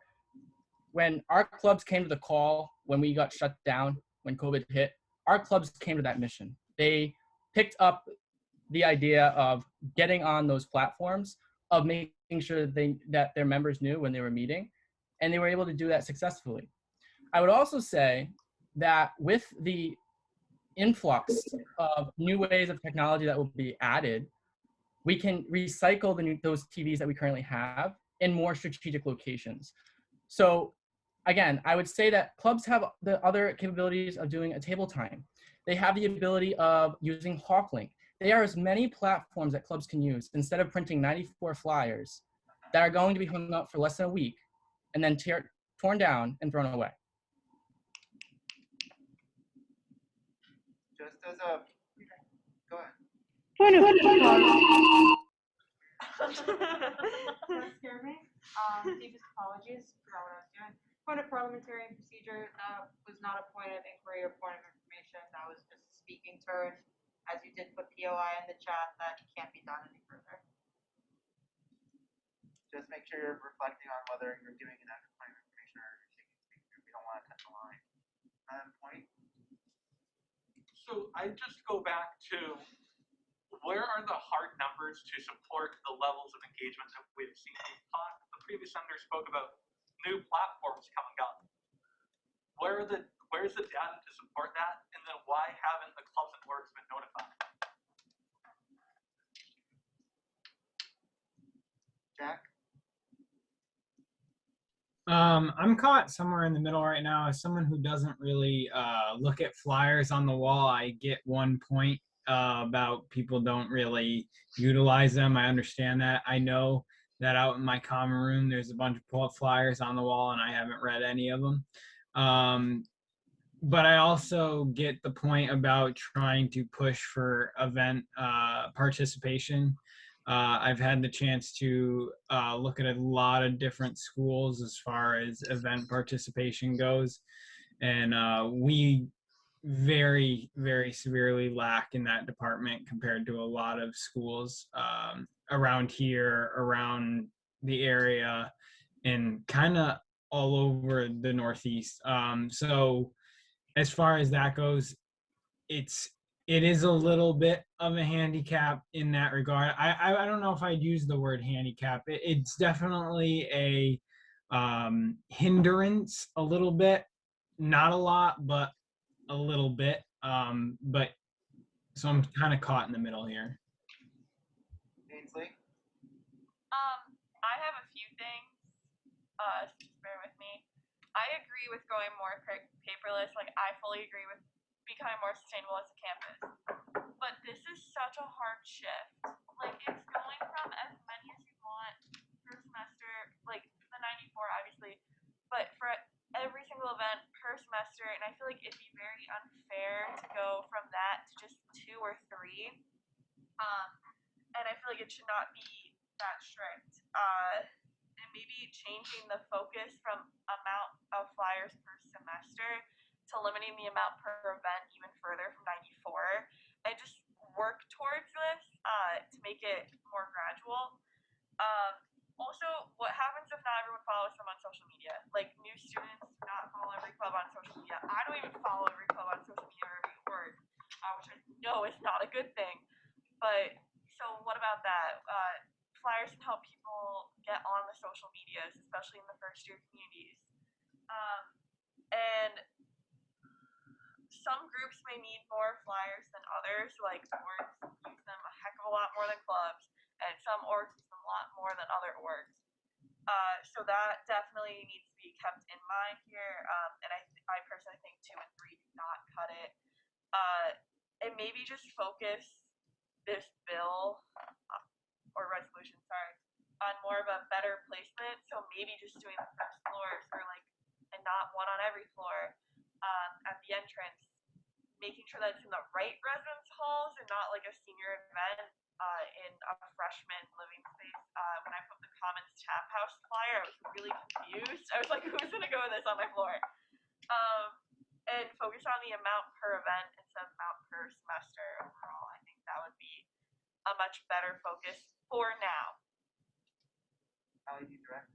when our clubs came to the call, when we got shut down, when COVID hit, our clubs came to that mission. They picked up the idea of getting on those platforms, of making sure that their members knew when they were meeting, and they were able to do that successfully. I would also say that with the influx of new ways of technology that will be added, we can recycle those TVs that we currently have in more strategic locations. So again, I would say that clubs have the other capabilities of doing a table time. They have the ability of using Hawklink. There are as many platforms that clubs can use instead of printing 94 flyers that are going to be hung up for less than a week and then torn down and thrown away. Just as a, go ahead. That scared me. Deepest apologies. Forgot what I was doing. Point of parliamentarian procedure. That was not a point of inquiry or point of information. That was just a speaking turn. As you did put POI in the chat, that can't be done any further. Just make sure you're reflecting on whether you're doing an active point of information or you're taking speaker. We don't want to cut the line. Point. So I just go back to, where are the hard numbers to support the levels of engagement that we've seen? The previous senator spoke about new platforms coming up. Where's the data to support that? And then why haven't the clubs and orgs been notified? Jack? I'm caught somewhere in the middle right now. As someone who doesn't really look at flyers on the wall, I get one point about people don't really utilize them. I understand that. I know that out in my common room, there's a bunch of pull-up flyers on the wall, and I haven't read any of them. But I also get the point about trying to push for event participation. I've had the chance to look at a lot of different schools as far as event participation goes. And we very, very severely lack in that department compared to a lot of schools around here, around the area, and kind of all over the Northeast. So as far as that goes, it is a little bit of a handicap in that regard. I don't know if I'd use the word handicap. It's definitely a hindrance a little bit, not a lot, but a little bit. But so I'm kind of caught in the middle here. Ainsley? I have a few things. Just bear with me. I agree with going more paperless. Like, I fully agree with becoming more sustainable as a campus. But this is such a hard shift. Like, it's going from as many as you want per semester, like the 94 obviously, but for every single event per semester, and I feel like it'd be very unfair to go from that to just 2 or 3. And I feel like it should not be that strict. And maybe changing the focus from amount of flyers per semester to limiting the amount per event even further from 94, and just work towards this to make it more gradual. Also, what happens if not everyone follows them on social media? Like, new students do not follow every club on social media. I don't even follow every club on social media or every org, which I know is not a good thing. But, so what about that? Flyers can help people get on the social medias, especially in the first year communities. And some groups may need more flyers than others, like orgs use them a heck of a lot more than clubs, and some orgs use them a lot more than other orgs. So that definitely needs to be kept in mind here, and I personally think 2 and 3 do not cut it. And maybe just focus this bill or resolution, sorry, on more of a better placement. So maybe just doing the first floors or like, and not one on every floor at the entrance, making sure that it's in the right residence halls and not like a senior event in a freshman living space. When I put the Commons Tap House flyer, I was really confused. I was like, who's gonna go with this on my floor? And focus on the amount per event instead of amount per semester overall. I think that would be a much better focus for now. How you direct?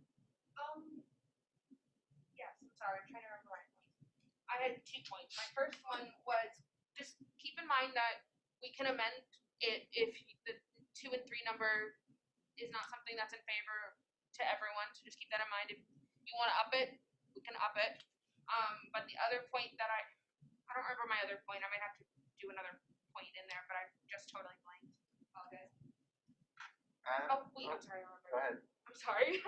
Yes, I'm sorry, I'm trying to remember my points. I had 2 points. My first one was just keep in mind that we can amend it if the 2 and 3 number is not something that's in favor to everyone. So just keep that in mind. If you want to up it, we can up it. But the other point that I don't remember my other point. I might have to do another point in there, but I just totally blanked. Apologize. Oh wait, I'm sorry. I remember. Go ahead. I'm sorry.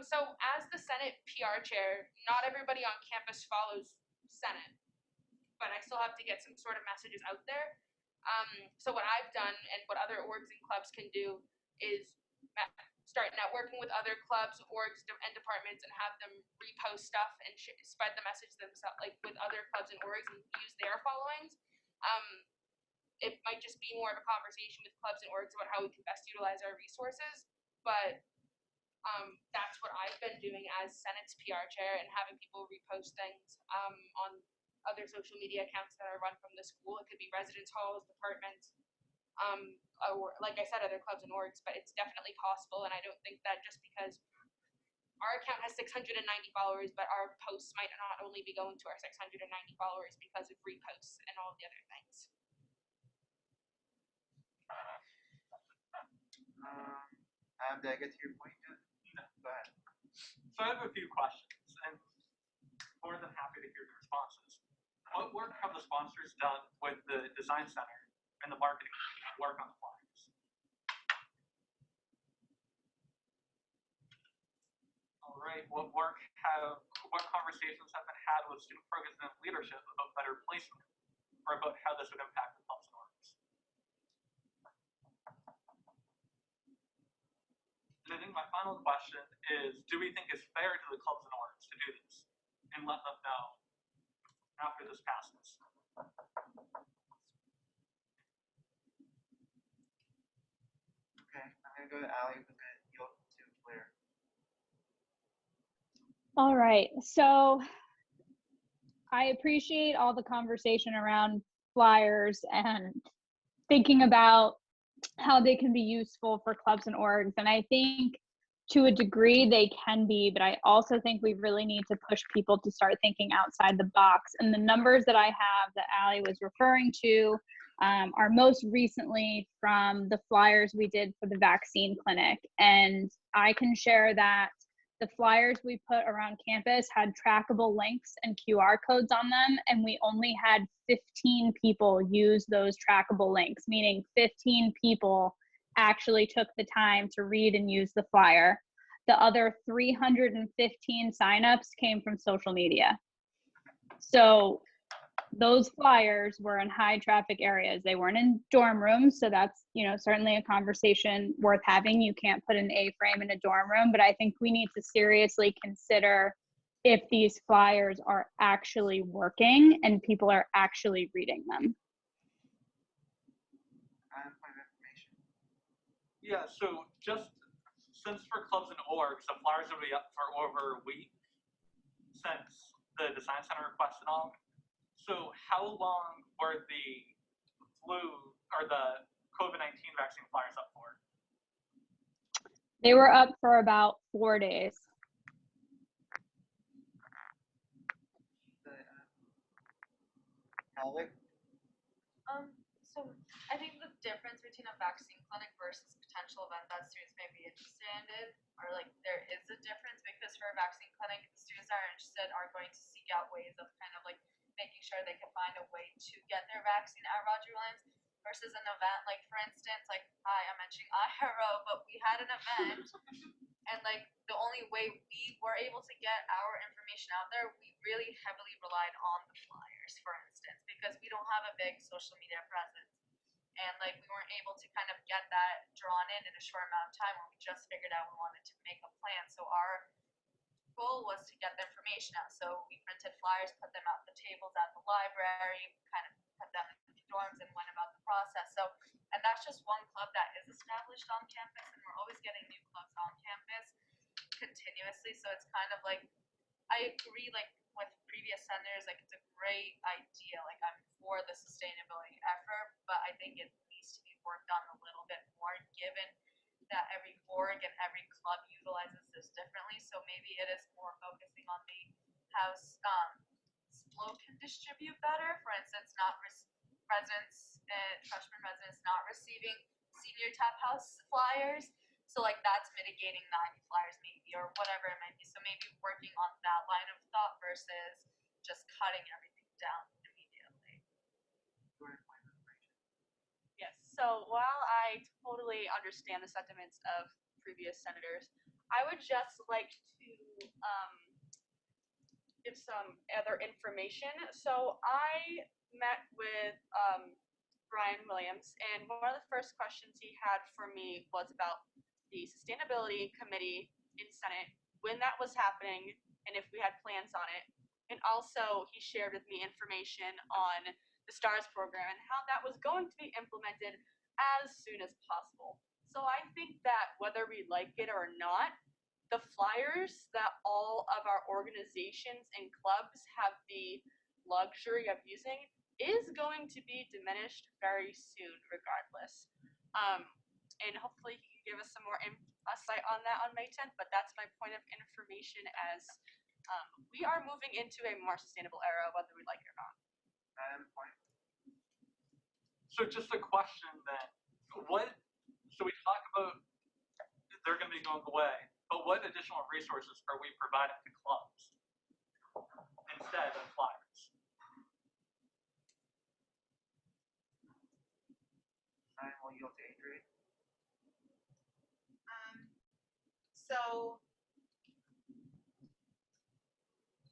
So as the Senate PR chair, not everybody on campus follows Senate, but I still have to get some sort of messages out there. So what I've done and what other orgs and clubs can do is start networking with other clubs, orgs, and departments, and have them repost stuff and spread the message themselves, like with other clubs and orgs, and use their followings. It might just be more of a conversation with clubs and orgs about how we can best utilize our resources, but that's what I've been doing as Senate's PR chair and having people repost things on other social media accounts that are run from the school. It could be residence halls, departments, or like I said, other clubs and orgs, but it's definitely possible. And I don't think that just because our account has 690 followers, but our posts might not only be going to our 690 followers because of reposts and all the other things. Did I get to your point yet? No. Go ahead. So I have a few questions, and more than happy to hear your responses. What work have the sponsors done with the design center and the marketing team to work on the flyers? All right. What conversations have been had with student programs and leadership about better placement, or about how this would impact the clubs and orgs? And I think my final question is, do we think it's fair to the clubs and orgs to do this and let them know after this passes? Okay, I'm gonna go to Allie, who's gonna yield to Blair. All right, so I appreciate all the conversation around flyers and thinking about how they can be useful for clubs and orgs. And I think to a degree they can be, but I also think we really need to push people to start thinking outside the box. And the numbers that I have that Allie was referring to are most recently from the flyers we did for the vaccine clinic. And I can share that the flyers we put around campus had trackable links and QR codes on them, and we only had 15 people use those trackable links, meaning 15 people actually took the time to read and use the flyer. The other 315 signups came from social media. So those flyers were in high traffic areas. They weren't in dorm rooms, so that's, certainly a conversation worth having. You can't put an A-frame in a dorm room, but I think we need to seriously consider if these flyers are actually working and people are actually reading them. Yeah, so just since for clubs and orgs, the flyers will be up for over a week since the design center requested all. So how long were the flu or the COVID-19 vaccine flyers up for? They were up for about 4 days. Alec? So I think the difference between a vaccine clinic versus a potential event that students may be interested in, or like there is a difference, because for a vaccine clinic, the students that are interested are going to seek out ways of kind of like making sure they can find a way to get their vaccine at Roger Williams, versus an event, like for instance, like hi, I'm mentioning IRO, but we had an event and like the only way we were able to get our information out there, we really heavily relied on the flyers, for instance, because we don't have a big social media presence. and like we weren't able to kind of get that drawn in a short amount of time when we just figured out we wanted to make a plan. So our goal was to get the information out. So we printed flyers, put them out the tables at the library, kind of put them in the dorms and went about the process. So, and that's just one club that is established on campus, and we're always getting new clubs on campus continuously. So it's kind of like, I agree, like with previous senators, like it's a great idea. Like I'm for the sustainability effort, but I think it needs to be worked on a little bit more, given that every org and every club utilizes this differently. So maybe it is more focusing on the how flow can distribute better. For instance, not residents, freshman residents not receiving senior tap house flyers. So like that's mitigating 90 flyers maybe, or whatever it might be. So maybe working on that line of thought versus just cutting everything down immediately. Yes, so while I totally understand the sentiments of previous senators, I would just like to give some other information. So I met with Brian Williams, and one of the first questions he had for me was about the Sustainability Committee in Senate, when that was happening, and if we had plans on it. And also, he shared with me information on the STARS program and how that was going to be implemented as soon as possible. So I think that whether we like it or not, the flyers that all of our organizations and clubs have the luxury of using is going to be diminished very soon regardless. And hopefully he can give us some more insight on that on May 10th, but that's my point of information as we are moving into a more sustainable era, whether we like it or not. So just a question then, so we talk about they're going to be going away, but what additional resources are we providing to clubs instead of flyers? I will yield to Adrian. So,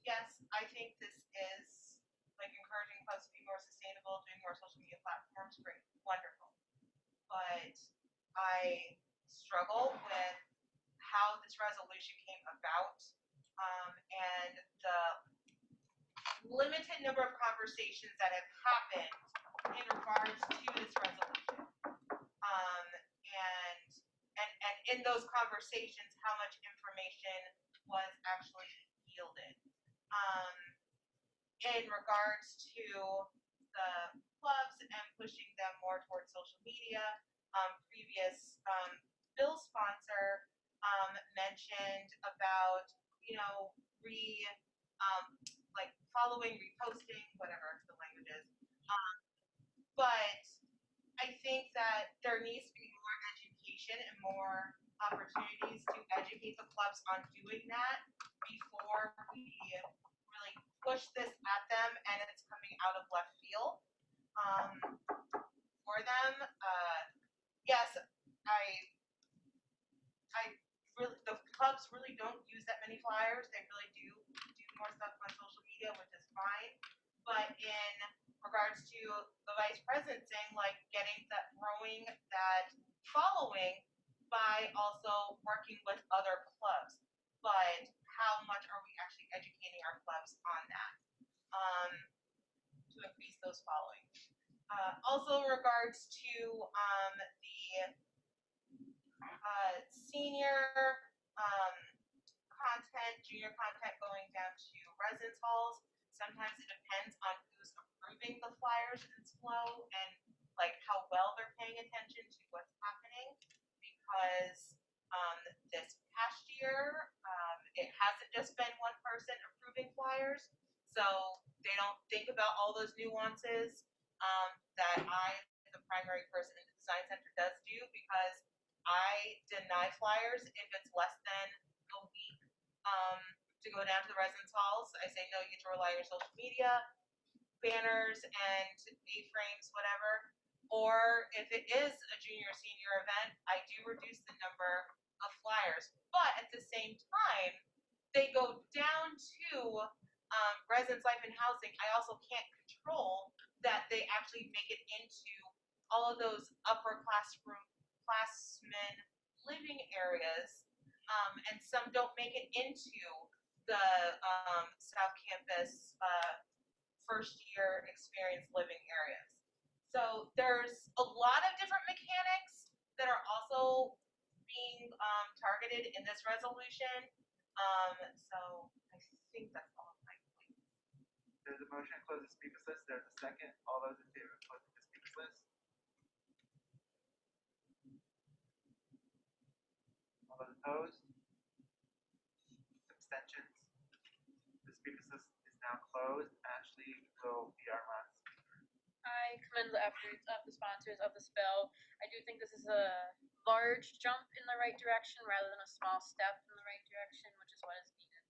yes, I think this is like encouraging clubs to be more sustainable, doing more social media platforms, great, wonderful. But I struggle with how this resolution came about, and the limited number of conversations that have happened in regards to this resolution. And in those conversations, how much information was actually yielded. In regards to the clubs and pushing them more towards social media, previous bill sponsor mentioned about, like following, reposting, whatever the language is. But I think that there needs to be more education and more opportunities to educate the clubs on doing that before we really push this at them and it's coming out of left field for them. Yes, the clubs really don't use that many flyers. They really do more stuff on social media, which is fine. But in regards to the vice president saying, like, growing that following by also working with other clubs. But how much are we actually educating our clubs on that to increase those followings? Also in regards to the senior content, junior content going down to residence halls. Sometimes it depends on who's approving the flyers in SFLO and like how well they're paying attention to what's happening, because this past year it hasn't just been one person approving flyers, so they don't think about all those nuances that I, the primary person in the design center, does do, because I deny flyers if it's less than a week to go down to the residence halls. I say, no, you get to rely on your social media, banners and A-frames, whatever. Or if it is a junior senior event, I do reduce the number of flyers. But at the same time, they go down to residence life and housing. I also can't control that they actually make it into all of those upperclassmen living areas, and some don't make it into the South Campus first year experience living areas. So there's a lot of different mechanics that are also being targeted in this resolution. So I think that's all of my points. There's a motion to close the speakers list. There's a second. All those in favor of closing the speakers list? All those opposed? Abstentions? The speakers list is now closed. Ashley will be our last. I commend the efforts of the sponsors of this bill. I do think this is a large jump in the right direction rather than a small step in the right direction, which is what is needed.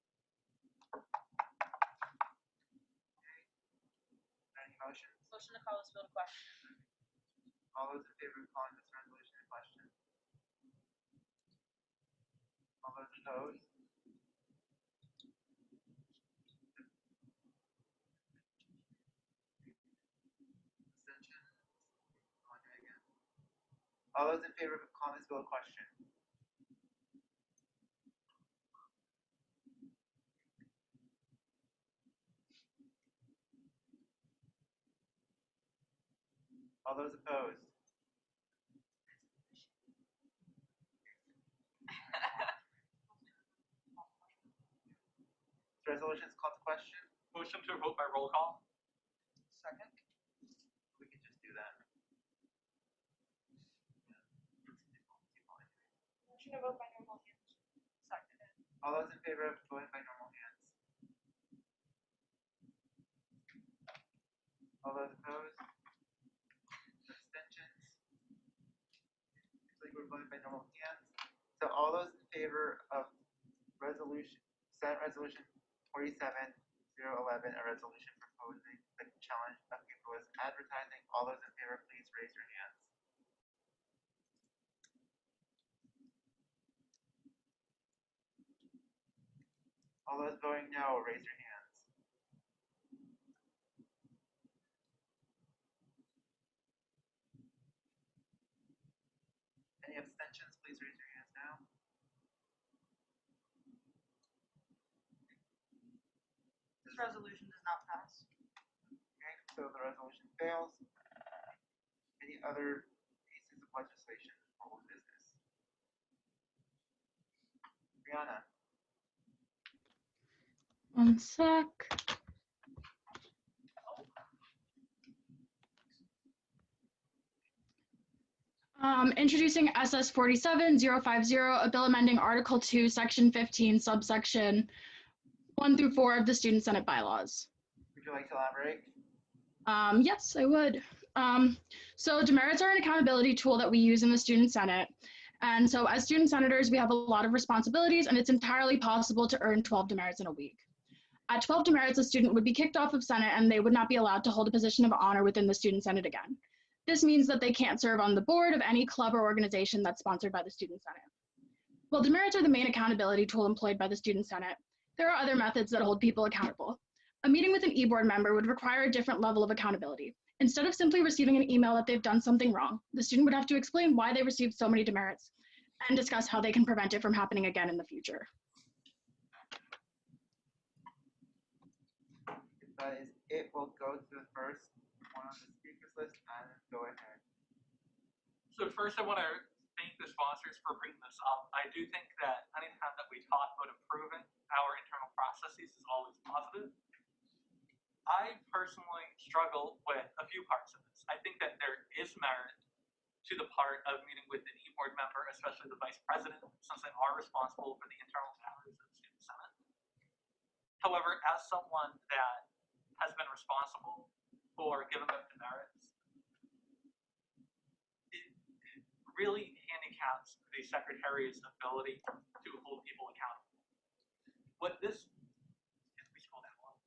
Any motions? Motion to call this bill to question. All those in favor of calling this resolution in question? All those opposed? Abstention? Onge again. All those in favor of calling this bill in question? All those opposed? This resolution is called to question. Motion to vote by roll call. Second. We can just do that. Motion to vote by normal hands. Seconded. All those in favor of voting by normal hands? All those opposed? Abstentions? Looks like we're voting by normal hands. So all those in favor of Senate Resolution 47-011, a resolution proposing the challenge of paperless advertising. All those in favor, please raise your hands. All those voting no, raise your hands. Any abstentions, please raise your hands now. This resolution does not pass. Okay, so the resolution fails. Any other pieces of legislation or old business? Bryanna. One sec. Introducing SS47-050, a bill amending Article 2, Section 15, subsection 1 through 4 of the Student Senate bylaws. Would you like to elaborate? Yes, I would. So demerits are an accountability tool that we use in the Student Senate. And so as student senators, we have a lot of responsibilities, and it's entirely possible to earn 12 demerits in a week. At 12 demerits, a student would be kicked off of Senate and they would not be allowed to hold a position of honor within the Student Senate again. This means that they can't serve on the board of any club or organization that's sponsored by the Student Senate. While demerits are the main accountability tool employed by the Student Senate, there are other methods that hold people accountable. A meeting with an e-board member would require a different level of accountability. Instead of simply receiving an email that they've done something wrong, the student would have to explain why they received so many demerits and discuss how they can prevent it from happening again in the future. That is it. We'll go to the first one on the speakers list and go ahead. So first I want to thank the sponsors for bringing this up. I do think that anytime that we talk about improving our internal processes is always positive. I personally struggle with a few parts of this. I think that there is merit to the part of meeting with an e-board member, especially the vice president, since they are responsible for the internal matters of the Student Senate. However, as someone that has been responsible for giving up demerits, it really handicaps the secretary's ability to hold people accountable. What this, if we scroll down one.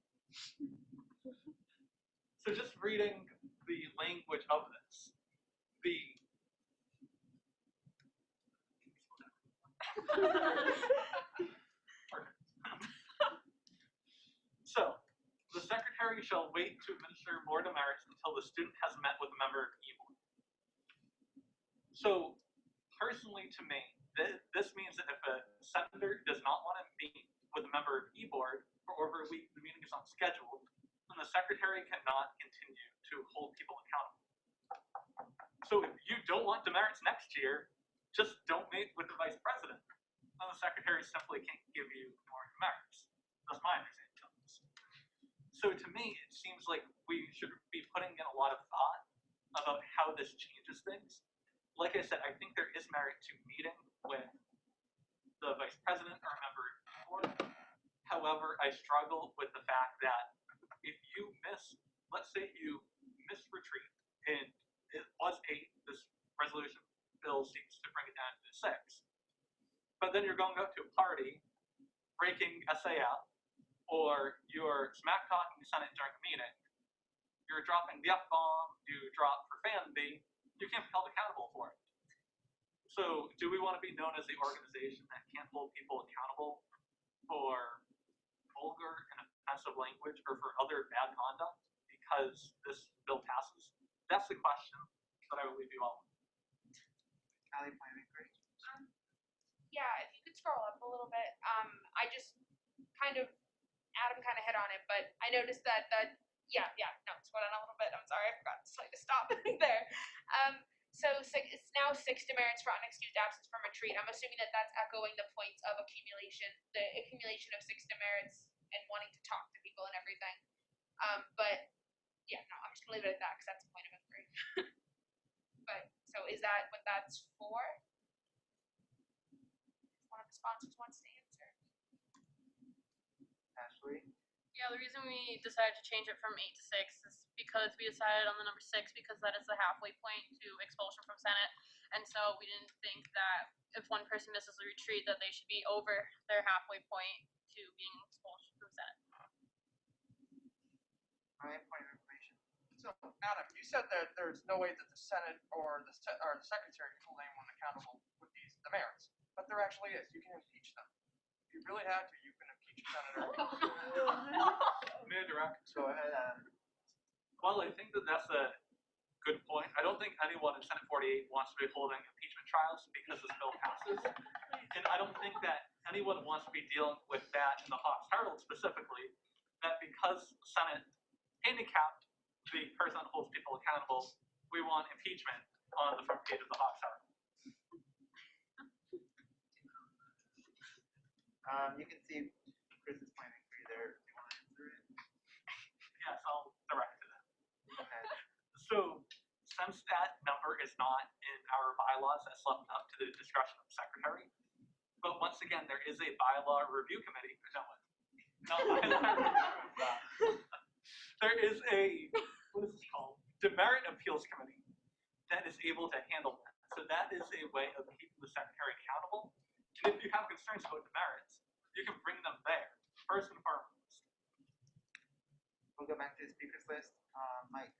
So just reading the language of this, So, the secretary shall wait to administer more demerits until the student has met with a member of the e-board. So personally to me, this means that if a senator does not want to meet with a member of e-board for over a week, the meeting is not scheduled, then the secretary cannot continue to hold people accountable. So if you don't want demerits next year, just don't meet with the vice president. Then the secretary simply can't give you more demerits. That's my understanding of this. So to me, it seems like we should be putting in a lot of thought about how this changes things. Like I said, I think there is merit to meeting with the vice president or a member of the board. However, I struggle with the fact that if you miss, let's say you miss retreat, and it was 8, this resolution bill seems to bring it down to 6. But then you're going out to a party, breaking SAF, or you're smack talking the Senate during a meeting, you're dropping the F-bomb, you drop profanity, you can't be held accountable for it. So do we want to be known as the organization that can't hold people accountable for vulgar and offensive language or for other bad conduct because this bill passes? That's the question that I would leave you all with. Allie, point of inquiry. Yeah, if you could scroll up a little bit. I just Adam kind of hit on it, but I noticed that scroll down a little bit. I'm sorry, I forgot to stop there. So it's now 6 demerits for unexcused absence from retreat. I'm assuming that that's echoing the points of accumulation, the accumulation of 6 demerits and wanting to talk to people and everything. But yeah, no, I'm just gonna leave it at that because that's a point of inquiry. But so is that what that's for? One of the sponsors wants to answer. Ashley? Yeah, the reason we decided to change it from 8 to 6 is because we decided on the number 6 because that is the halfway point to expulsion from Senate. And so we didn't think that if one person misses a retreat that they should be over their halfway point to being expelled from Senate. Ryan, point of information. So, Adam, you said that there's no way that the Senate or the Secretary can hold anyone accountable with these demerits, but there actually is. You can impeach them. If you really had to, you can impeach a senator. May I direct? Go ahead, Adam. Well, I think that that's a good point. I don't think anyone in Senate 48 wants to be holding impeachment trials because this bill passes. And I don't think that anyone wants to be dealing with that in the Hawks Herald specifically, that because the Senate handicapped the person that holds people accountable, we want impeachment on the front page of the Hawks Herald. You can see Chris's point of inquiry there. Do you want to answer it? Yes, I'll direct to that. Okay. So, since that number is not in our bylaws, that's left up to the discretion of the secretary. But once again, there is a bylaw review committee. There is a, what is this called? Demerit appeals committee that is able to handle that. So that is a way of keeping the secretary accountable. And if you have concerns about demerits, you can bring them there, first and foremost. We'll go back to the speakers list. Mike.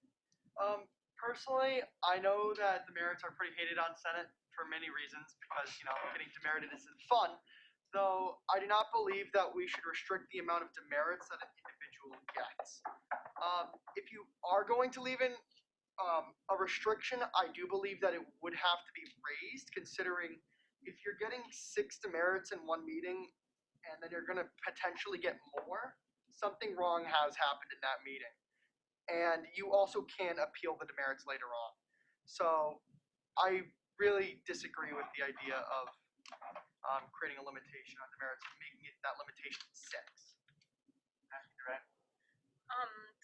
Personally, I know that demerits are pretty hated on Senate for many reasons because, getting demerited isn't fun. Though I do not believe that we should restrict the amount of demerits that an individual gets. If you are going to leave in a restriction, I do believe that it would have to be raised, considering if you're getting 6 demerits in one meeting and then you're going to potentially get more, something wrong has happened in that meeting. And you also can appeal the demerits later on. So I really disagree with the idea of creating a limitation on demerits and making it that limitation 6. Correct.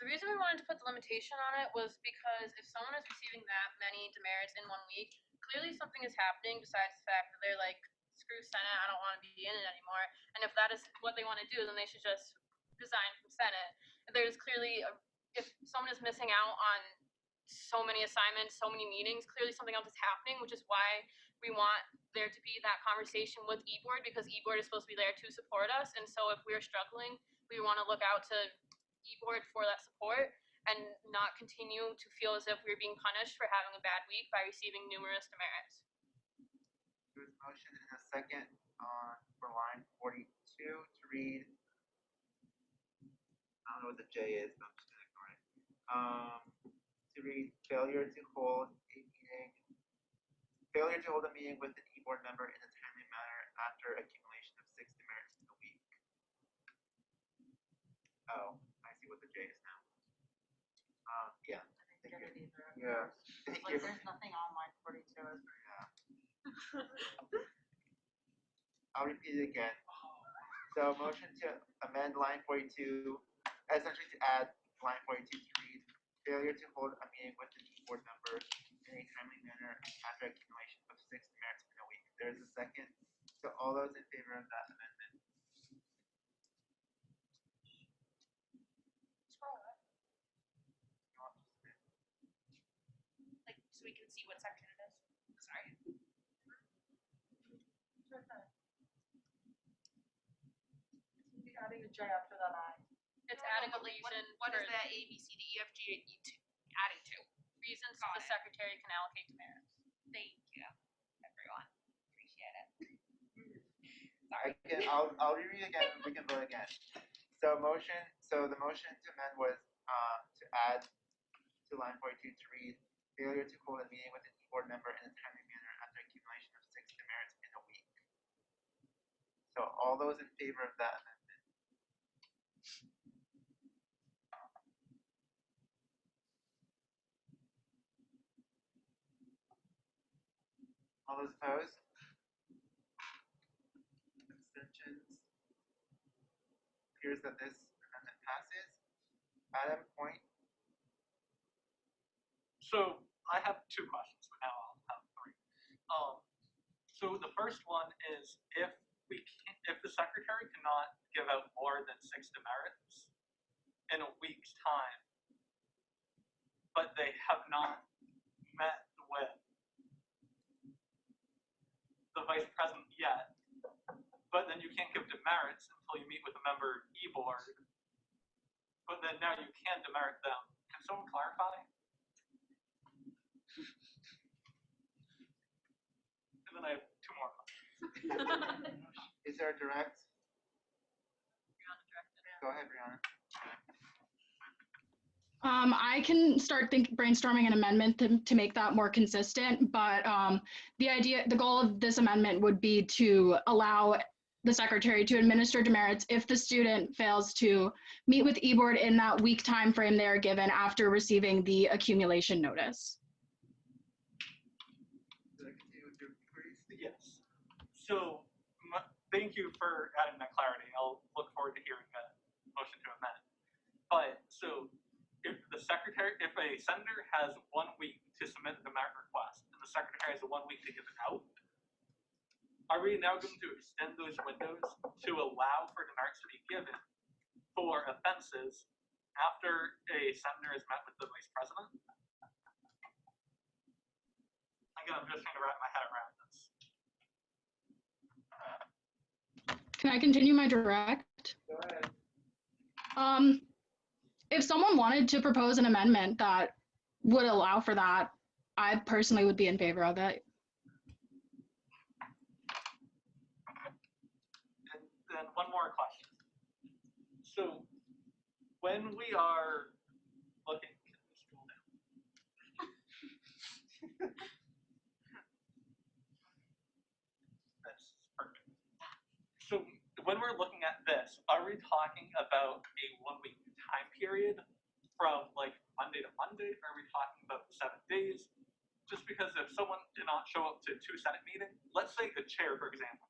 The reason we wanted to put the limitation on it was because if someone is receiving that many demerits in 1 week, clearly something is happening besides the fact that they're like, screw Senate, I don't want to be in it anymore. And if that is what they want to do, then they should just resign from Senate. There's clearly, if someone is missing out on so many assignments, so many meetings, clearly something else is happening, which is why we want there to be that conversation with eBoard, because eBoard is supposed to be there to support us. And so if we're struggling, we want to look out to eBoard for that support and not continue to feel as if we're being punished for having a bad week by receiving numerous demerits. There's a motion and a second for line 42 to read. I don't know what the J is, but I'm just gonna ignore it. To read failure to hold a meeting Failure to hold a meeting with an e-board member in a timely manner after accumulation of 6 demerits in a week. Oh, I see what the J is now. Yeah. Thank you. Yeah. Thank you. There's nothing on line 42. Yeah. I'll repeat it again. So motion to amend line 42, essentially to add line 42 to read, failure to hold a meeting with an e-board member in a timely manner after accumulation of 6 demerits in a week. There's a second. So all those in favor of that amendment? Like, so we can see what section it is. Sorry. Adding a J after that I. It's No, adding a but, like, reason what for is that A, B, C, D, E, F, G, H, I, to adding to? reasons Got the it. secretary can allocate demerits. Thank you, everyone. Appreciate it. Sorry. Again, I'll reread again. We can vote again. So the motion to amend was to add to line 42 to read, failure to hold a meeting with an e-board member in a timely manner after accumulation of 6 demerits in a week. So all those in favor of that amendment? All those opposed? Abstentions? Appears that this amendment passes. Adam, point. So I have 2 questions, but now I'll have 3. So the first one is if the secretary cannot give out more than 6 demerits in a week's time, but they have not met with the vice president yet, but then you can't give demerits until you meet with a member e-board, but then now you can demerit them. Can someone clarify? And then I have 2 more questions. Is there a direct? Go ahead, Brianna. I can start brainstorming an amendment to make that more consistent, but the goal of this amendment would be to allow the secretary to administer demerits if the student fails to meet with e-board in that week time frame they are given after receiving the accumulation notice. Yes. So thank you for adding that clarity. I'll look forward to hearing the motion to amend. But so if a senator has 1 week to submit the demerit request and the secretary has 1 week to give it out, are we now going to extend those windows to allow for demerits to be given for offenses after a senator has met with the vice president? Again, I'm just trying to wrap my head around this. Can I continue my direct? Go ahead. If someone wanted to propose an amendment that would allow for that, I personally would be in favor of it. And then one more question. So when we are looking, can we scroll down? That's perfect. So when we're looking at this, are we talking about a 1-week time period from like Monday to Monday? Are we talking about 7 days? Just because if someone did not show up to 2 Senate meetings, let's say the chair, for example,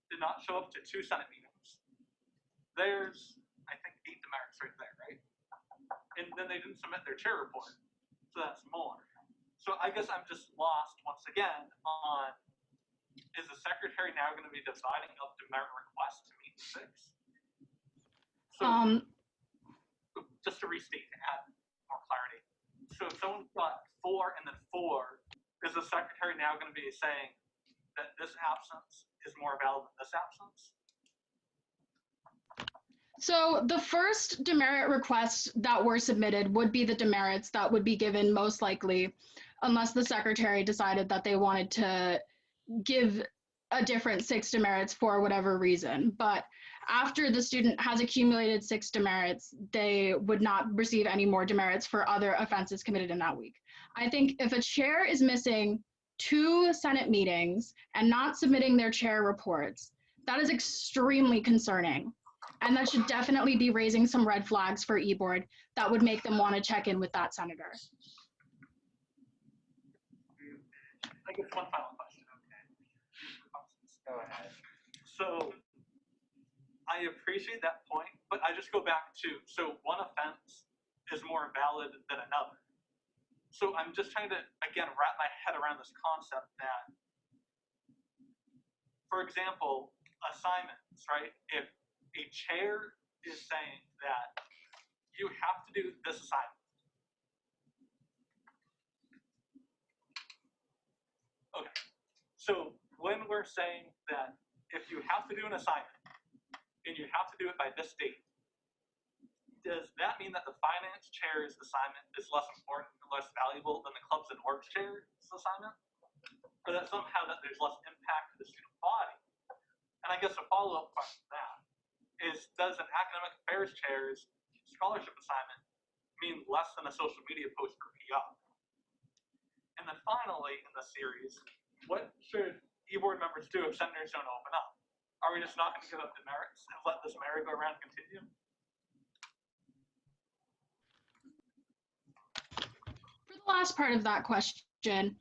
did not show up to 2 Senate meetings, there's, I think, 8 demerits right there, right? And then they didn't submit their chair report, so that's more. So I guess I'm just lost once again on, is the secretary now going to be dividing up demerit requests to meet 6? So just to restate, to add more clarity. So if someone's got 4 and then 4, is the secretary now going to be saying that this absence is more valid than this absence? So the first demerit requests that were submitted would be the demerits that would be given most likely, unless the secretary decided that they wanted to give a different 6 demerits for whatever reason. But after the student has accumulated 6 demerits, they would not receive any more demerits for other offenses committed in that week. I think if a chair is missing 2 Senate meetings and not submitting their chair reports. That is extremely concerning. And that should definitely be raising some red flags for e-board that would make them want to check in with that senator. I guess one final question. Go ahead. So I appreciate that point, but I just go back to, so one offense is more valid than another. So I'm just trying to, again, wrap my head around this concept that, for example, assignments, right? If a chair is saying that you have to do this assignment. Okay, so when we're saying that if you have to do an assignment and you have to do it by this date, does that mean that the finance chair's assignment is less important and less valuable than the clubs and orgs chair's assignment? Or that somehow that there's less impact to the student body? And I guess a follow-up question to that is, does an academic affairs chair's scholarship assignment mean less than a social media post for PR? And then finally in the series, what should e-board members do if senators don't open up? Are we just not going to give up demerits and let this merry-go-round continue? For the last part of that question,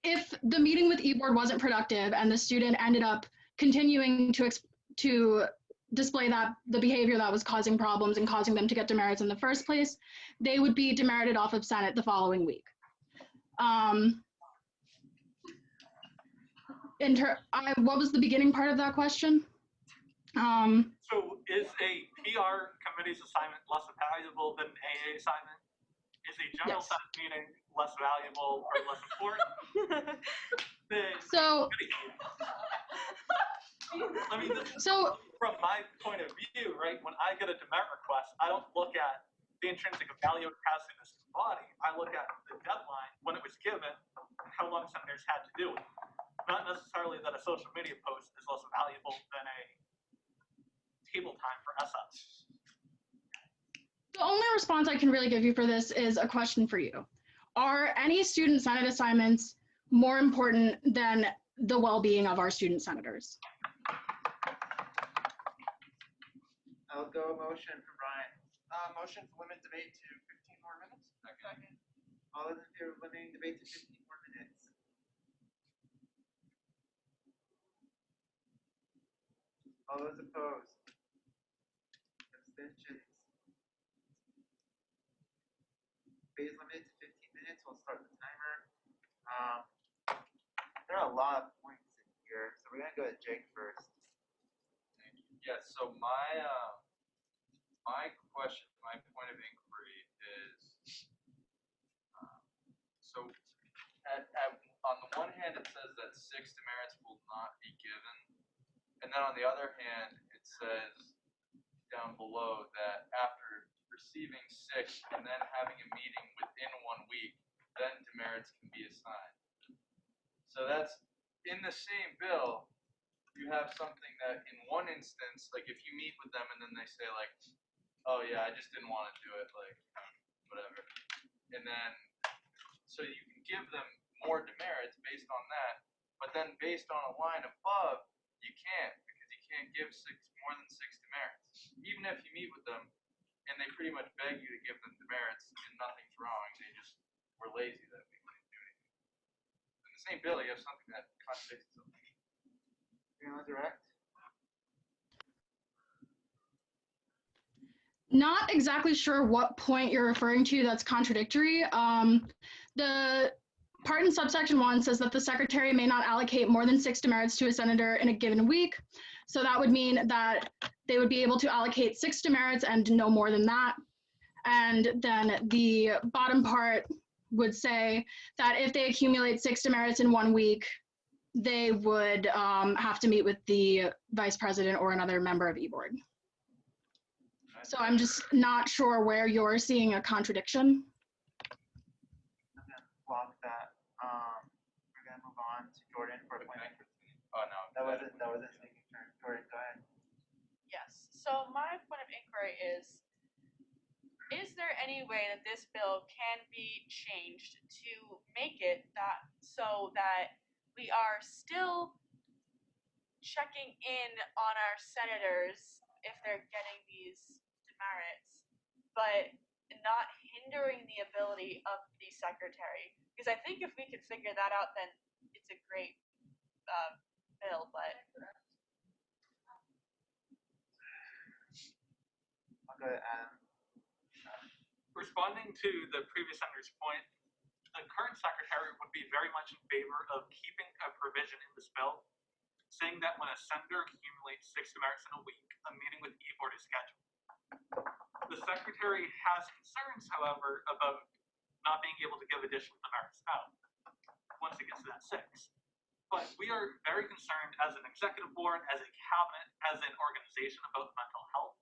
if the meeting with e-board wasn't productive and the student ended up continuing to display that the behavior that was causing problems and causing them to get demerits in the first place, they would be demerited off of Senate the following week. What was the beginning part of that question? So is a PR committee's assignment less valuable than an AA assignment? Is a general Senate meeting less valuable or less important than I mean, from my point of view, right, when I get a demerit request, I don't look at the intrinsic value it has in this body. I look at the deadline, when it was given, how long senators had to do it. Not necessarily that a social media post is less valuable than a table time for SS. The only response I can really give you for this is a question for you. Are any student Senate assignments more important than the well-being of our student senators? I'll go motion for Brian. Motion to limit debate to 15 more minutes. Okay. All those in favor of limiting debate to 15 more minutes? All those opposed? Abstentions? Debate is limited to 15 minutes. We'll start the timer. There are a lot of points in here, so we're gonna go to Jake first. Yes, so my question, my point of inquiry is, so on the one hand, it says that 6 demerits will not be given, and then on the other hand, it says down below that after receiving 6 and then having a meeting within 1 week, then demerits can be assigned. So that's in the same bill. You have something that in one instance, like if you meet with them and then they say like, oh yeah, I just didn't want to do it, like whatever. And then, so you can give them more demerits based on that, but then based on a line above, you can't, because you can't give more than 6 demerits. Even if you meet with them and they pretty much beg you to give them demerits and nothing's wrong, they just were lazy that week, they didn't do anything. In the same bill, you have something that contradicts itself. Direct? Not exactly sure what point you're referring to that's contradictory. The part in subsection 1 says that the secretary may not allocate more than 6 demerits to a senator in a given week. So that would mean that they would be able to allocate 6 demerits and no more than that. And then the bottom part would say that if they accumulate 6 demerits in 1 week, they would have to meet with the vice president or another member of e-board. So I'm just not sure where you're seeing a contradiction. I'm gonna block that. We're gonna move on to Jordan for a point. Oh no. That wasn't taking turn. Jordan, go ahead. Yes. So my point of inquiry is there any way that this bill can be changed to make it that so so that we are still checking in on our senators if they're getting these demerits, but not hindering the ability of the secretary. Because I think if we could figure that out, then it's a great bill, but I'll go to Adam. Responding to the previous senator's point, the current secretary would be very much in favor of keeping a provision in this bill saying that when a senator accumulates 6 demerits in a week, a meeting with E-Board is scheduled. The secretary has concerns, however, about not being able to give additional demerits out once it gets to that 6. But we are very concerned as an executive board, as a cabinet, as an organization about mental health.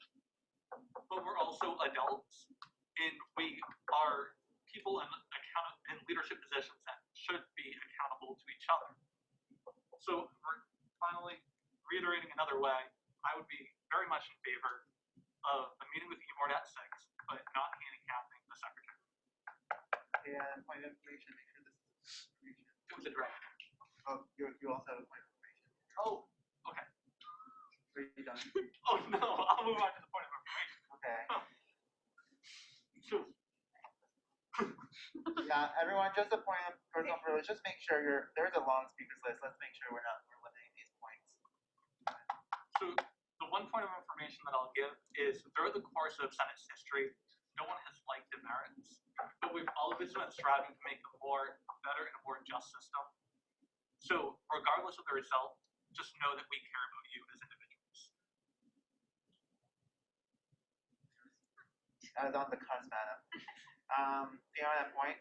But we're also adults, and we are people in leadership positions that should be accountable to each other. So finally, reiterating another way, I would be very much in favor of a meeting with E-Board at 6, but not handicapping the secretary. And point of information, make sure this is information. It was a direct. Oh, you also have a point of information. Oh, okay. Are you done? Oh no, I'll move on to the point of information. Okay. So, Yeah, everyone, just a point of personal privilege. Just make sure there's a long speakers list. Let's make sure we're limiting these points. So the one point of information that I'll give is throughout the course of Senate's history, no one has liked demerits, but we've always been striving to make a better and a more just system. So regardless of the result, just know that we care about you as individuals. I was on the cusp, Adam. Fiona, that point?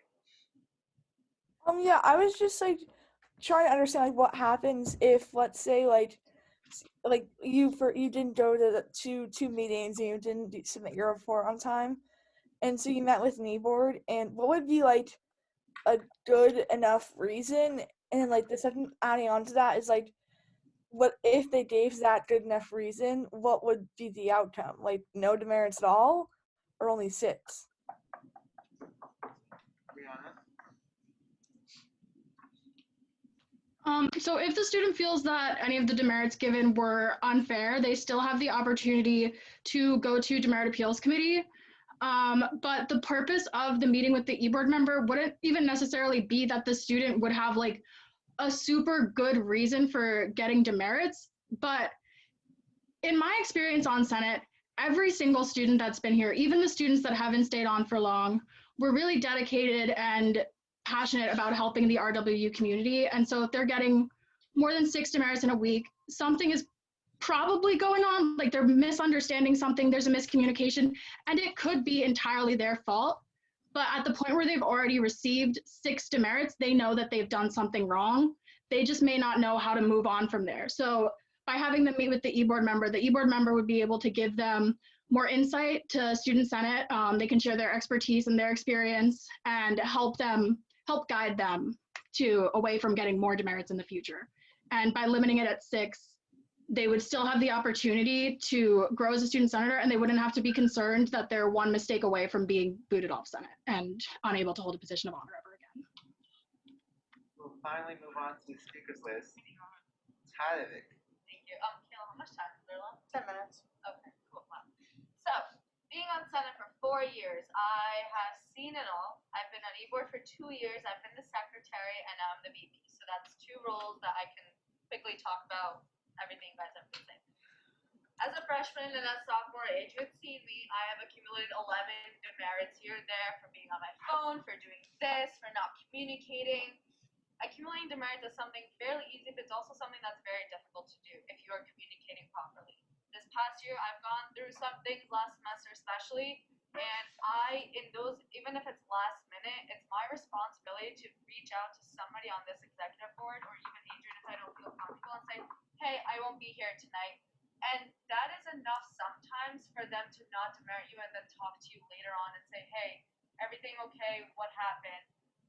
Yeah, I was just like trying to understand like what happens if, let's say, like you didn't go to the two meetings and you didn't submit your report on time, and so you met with an E-Board, and what would be like a good enough reason? And like the second adding on to that is like, what if they gave that good enough reason? What would be the outcome? Like no demerits at all, or only 6? So if the student feels that any of the demerits given were unfair, they still have the opportunity to go to demerit appeals committee. But the purpose of the meeting with the E-Board member wouldn't even necessarily be that the student would have like a super good reason for getting demerits. But in my experience on Senate, every single student that's been here, even the students that haven't stayed on for long, were really dedicated and passionate about helping the RWU community. And so if they're getting more than 6 demerits in a week, something is probably going on, like they're misunderstanding something, there's a miscommunication, and it could be entirely their fault. But at the point where they've already received 6 demerits, they know that they've done something wrong. They just may not know how to move on from there. So by having them meet with the E-Board member, the E-Board member would be able to give them more insight to Student Senate. They can share their expertise and their experience and help guide them away from getting more demerits in the future. And by limiting it at 6, they would still have the opportunity to grow as a student senator, and they wouldn't have to be concerned that they're one mistake away from being booted off Senate and unable to hold a position of honor ever again. We'll finally move on to the speakers list. Tadevik. Thank you. Kayla, how much time is there left? 10 minutes. Okay, cool. Wow. So, being on Senate for 4 years, I have seen it all. I've been on E-Board for 2 years. I've been the secretary, and now I'm the VP. So that's 2 roles that I can quickly talk about everything you guys have been saying. As a freshman and a sophomore age, you had seen me. I have accumulated 11 demerits here and there for being on my phone, for doing this, for not communicating. Accumulating demerits is something fairly easy, but it's also something that's very difficult to do if you are communicating properly. This past year, I've gone through some things last semester especially, and even if it's last minute, it's my responsibility to reach out to somebody on this executive board, or even Adrian if I don't feel comfortable, and say, hey, I won't be here tonight. And that is enough sometimes for them to not demerit you and then talk to you later on and say, hey, everything okay? What happened?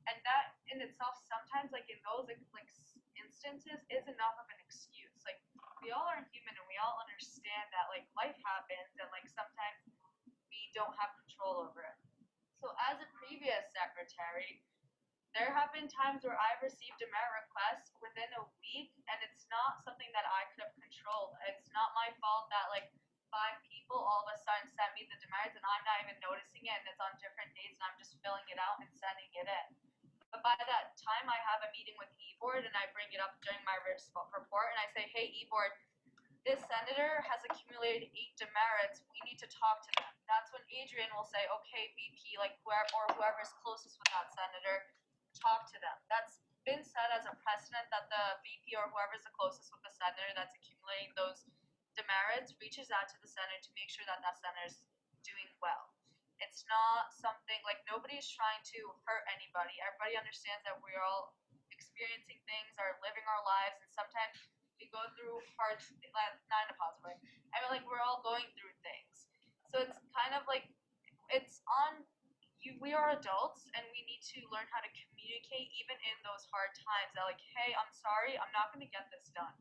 And that in itself, sometimes, like in those instances, is enough of an excuse. Like, we all are human and we all understand that like life happens and like sometimes we don't have control over it. So as a previous secretary, There have been times where I've received demerit requests within a week, and it's not something that I could have controlled. It's not my fault that like 5 people all of a sudden sent me the demerits and I'm not even noticing it, and it's on different days and I'm just filling it out and sending it in. But by that time, I have a meeting with e-board and I bring it up during my report and I say, hey, e-board, this senator has accumulated 8 demerits. We need to talk to them. That's when Adrian will say, okay, VP, like whoever is closest with that senator, talk to them. That's been set as a precedent that the VP or whoever is the closest with the senator that's accumulating those demerits reaches out to the senator to make sure that that senator is doing well. It's not something like nobody's trying to hurt anybody. Everybody understands that we're all experiencing things, are living our lives, and sometimes we go through hard, not in a positive way. I mean, like we're all going through things. So it's kind of like it's on you. We are adults, and we need to learn how to communicate even in those hard times. That like, hey, I'm sorry, I'm not going to get this done.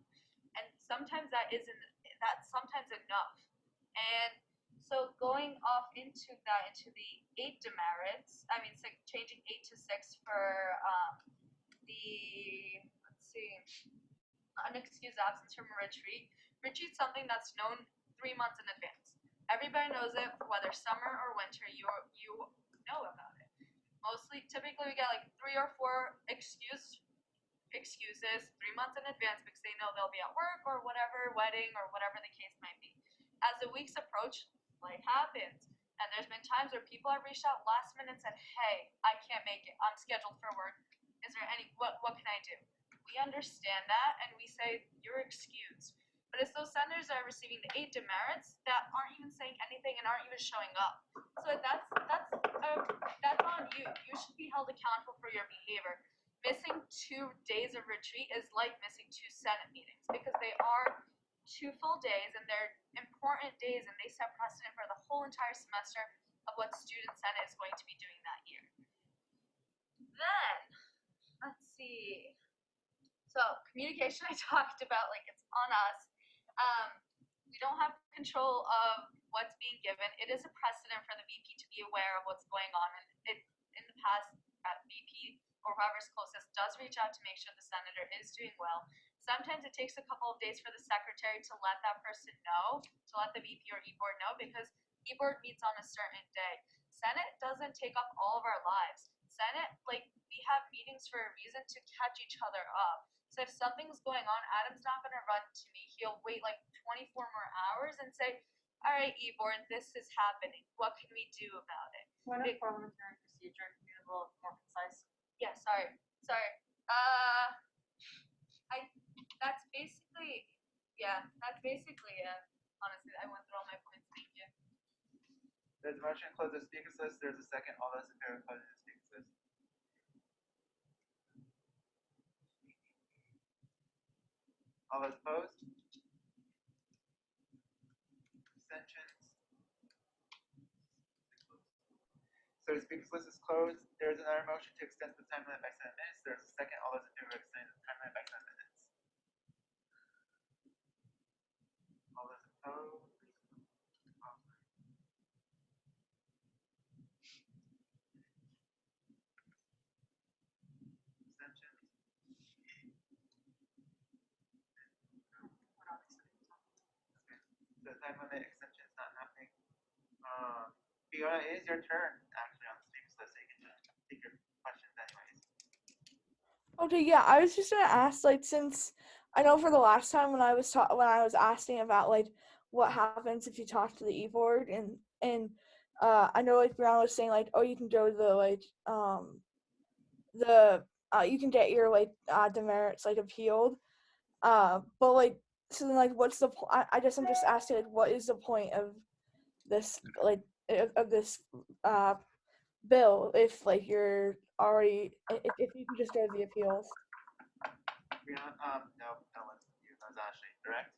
And sometimes that's sometimes enough. And so going off into the 8 demerits, I mean, changing 8 to 6 for let's see, unexcused absence from a retreat. Retreat's something that's known 3 months in advance. Everybody knows it, whether summer or winter, you know about it. Typically we get like 3 or 4 excuses 3 months in advance because they know they'll be at work or whatever, wedding or whatever the case might be. As the weeks approach, life happens. And there's been times where people have reached out last minute and said, hey, I can't make it. I'm scheduled for work. Is there what can I do? We understand that and we say, you're excused. But it's those senators that are receiving the 8 demerits that aren't even saying anything and aren't even showing up. So that's on you. You should be held accountable for your behavior. Missing 2 days of retreat is like missing 2 Senate meetings because they are 2 full days and they're important days and they set precedent for the whole entire semester of what Student Senate is going to be doing that year. Then, let's see. So communication I talked about, like it's on us. We don't have control of what's being given. It is a precedent for the VP to be aware of what's going on. And it, in the past, that VP or whoever's closest does reach out to make sure the senator is doing well. Sometimes it takes a couple of days for the secretary to let that person know, to let the VP or e-board know, because e-board meets on a certain day. Senate doesn't take up all of our lives. Senate, like, we have meetings for a reason to catch each other up. So if something's going on, Adam's not going to run to me. He'll wait like 24 more hours and say, all right, e-board, this is happening. What can we do about it? What a parliamentary procedure can be a little more concise. Yeah, sorry. That's basically it. Honestly, I went through all my points. Thank you. There's a motion to close the speakers list. There's a second. All those in favor of closing the speakers list? All those opposed? Abstentions? So the speakers list is closed. There's another motion to extend the time limit by 7 minutes. There's a second. All those in favor of extending the time limit by 7 minutes? All those opposed? Abstentions? Okay. So the time limit extension is not happening. Fiona, it is your turn actually on the speakers list, so you can take your questions anyways. Okay, yeah, I was just gonna ask, like, since I know for the last time when I was asking about like what happens if you talk to the e-board and I know like Bryanna was saying like, oh, you can go to the like you can get your like demerits like appealed, but like so then like what's the I guess I'm just asking like what is the point of this like of this bill if like you're already if you can just go to the appeals. No, that wasn't you. That was Ashley. Direct.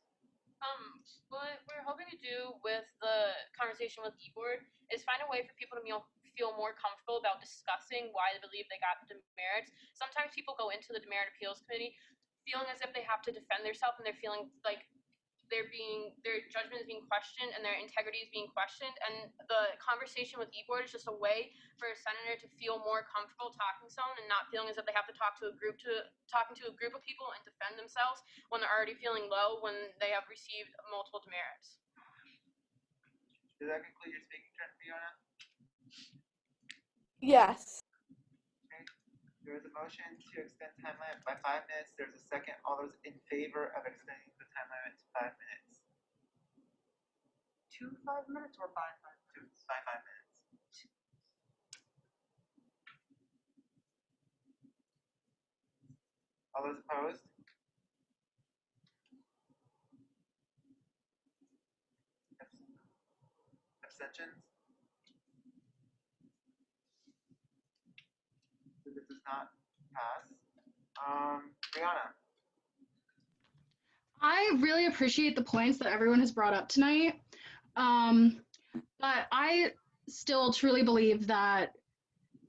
What we're hoping to do with the conversation with e-board is find a way for people to feel more comfortable about discussing why they believe they got demerits. Sometimes people go into the demerit appeals committee feeling as if they have to defend themselves and they're feeling like their judgment is being questioned and their integrity is being questioned. And the conversation with e-board is just a way for a senator to feel more comfortable talking to someone and not feeling as if they have to talk to a group of people and defend themselves when they're already feeling low when they have received multiple demerits. Does that conclude your speaking turn, Fiona? Yes. Okay. There is a motion to extend time limit by 5 minutes. There's a second. All those in favor of extending the time limit to 5 minutes? To 5 minutes or by 5 minutes? By 5 minutes. All those opposed? Abstentions? So this does not pass. Bryanna. I really appreciate the points that everyone has brought up tonight. But I still truly believe that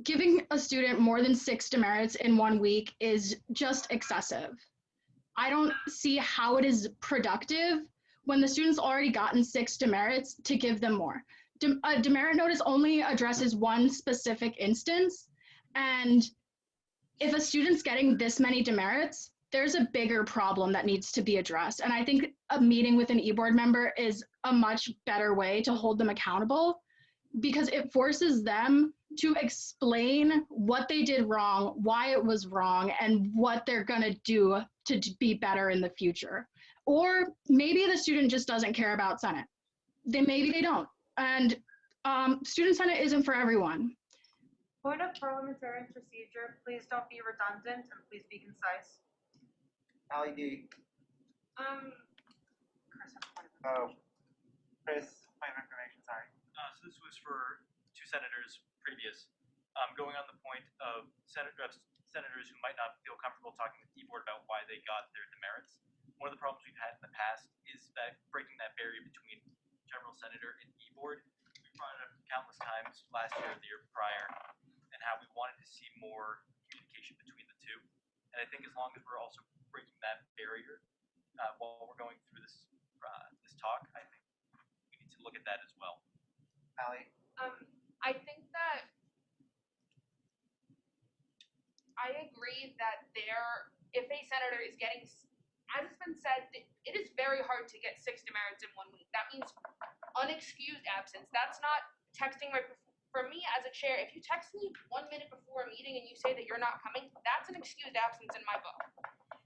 giving a student more than 6 demerits in 1 week is just excessive. I don't see how it is productive when the student's already gotten 6 demerits to give them more. A demerit notice only addresses one specific instance, and if a student's getting this many demerits, there's a bigger problem that needs to be addressed. And I think a meeting with an e-board member is a much better way to hold them accountable, because it forces them to explain what they did wrong, why it was wrong, and what they're gonna do to be better in the future. Or maybe the student just doesn't care about Senate. Maybe they don't. And Student Senate isn't for everyone. Point of parliamentarian procedure, please don't be redundant and please be concise. Allie D. Chris, Oh. Chris, point of information, sorry. So this was for 2 senators previous. Going on the point of senators who might not feel comfortable talking with e-board about why they got their demerits. One of the problems we've had in the past is that breaking that barrier between general senator and e-board. We brought it up countless times last year, the year prior, and how we wanted to see more communication between the two. And I think as long as we're also breaking that barrier while we're going through this talk, I think we need to look at that as well. Allie? I think that I agree that if a senator is getting, as it's been said, it is very hard to get 6 demerits in 1 week. That means unexcused absence. That's not texting right before. For me as a chair, if you text me 1 minute before a meeting and you say that you're not coming, that's an excused absence in my book.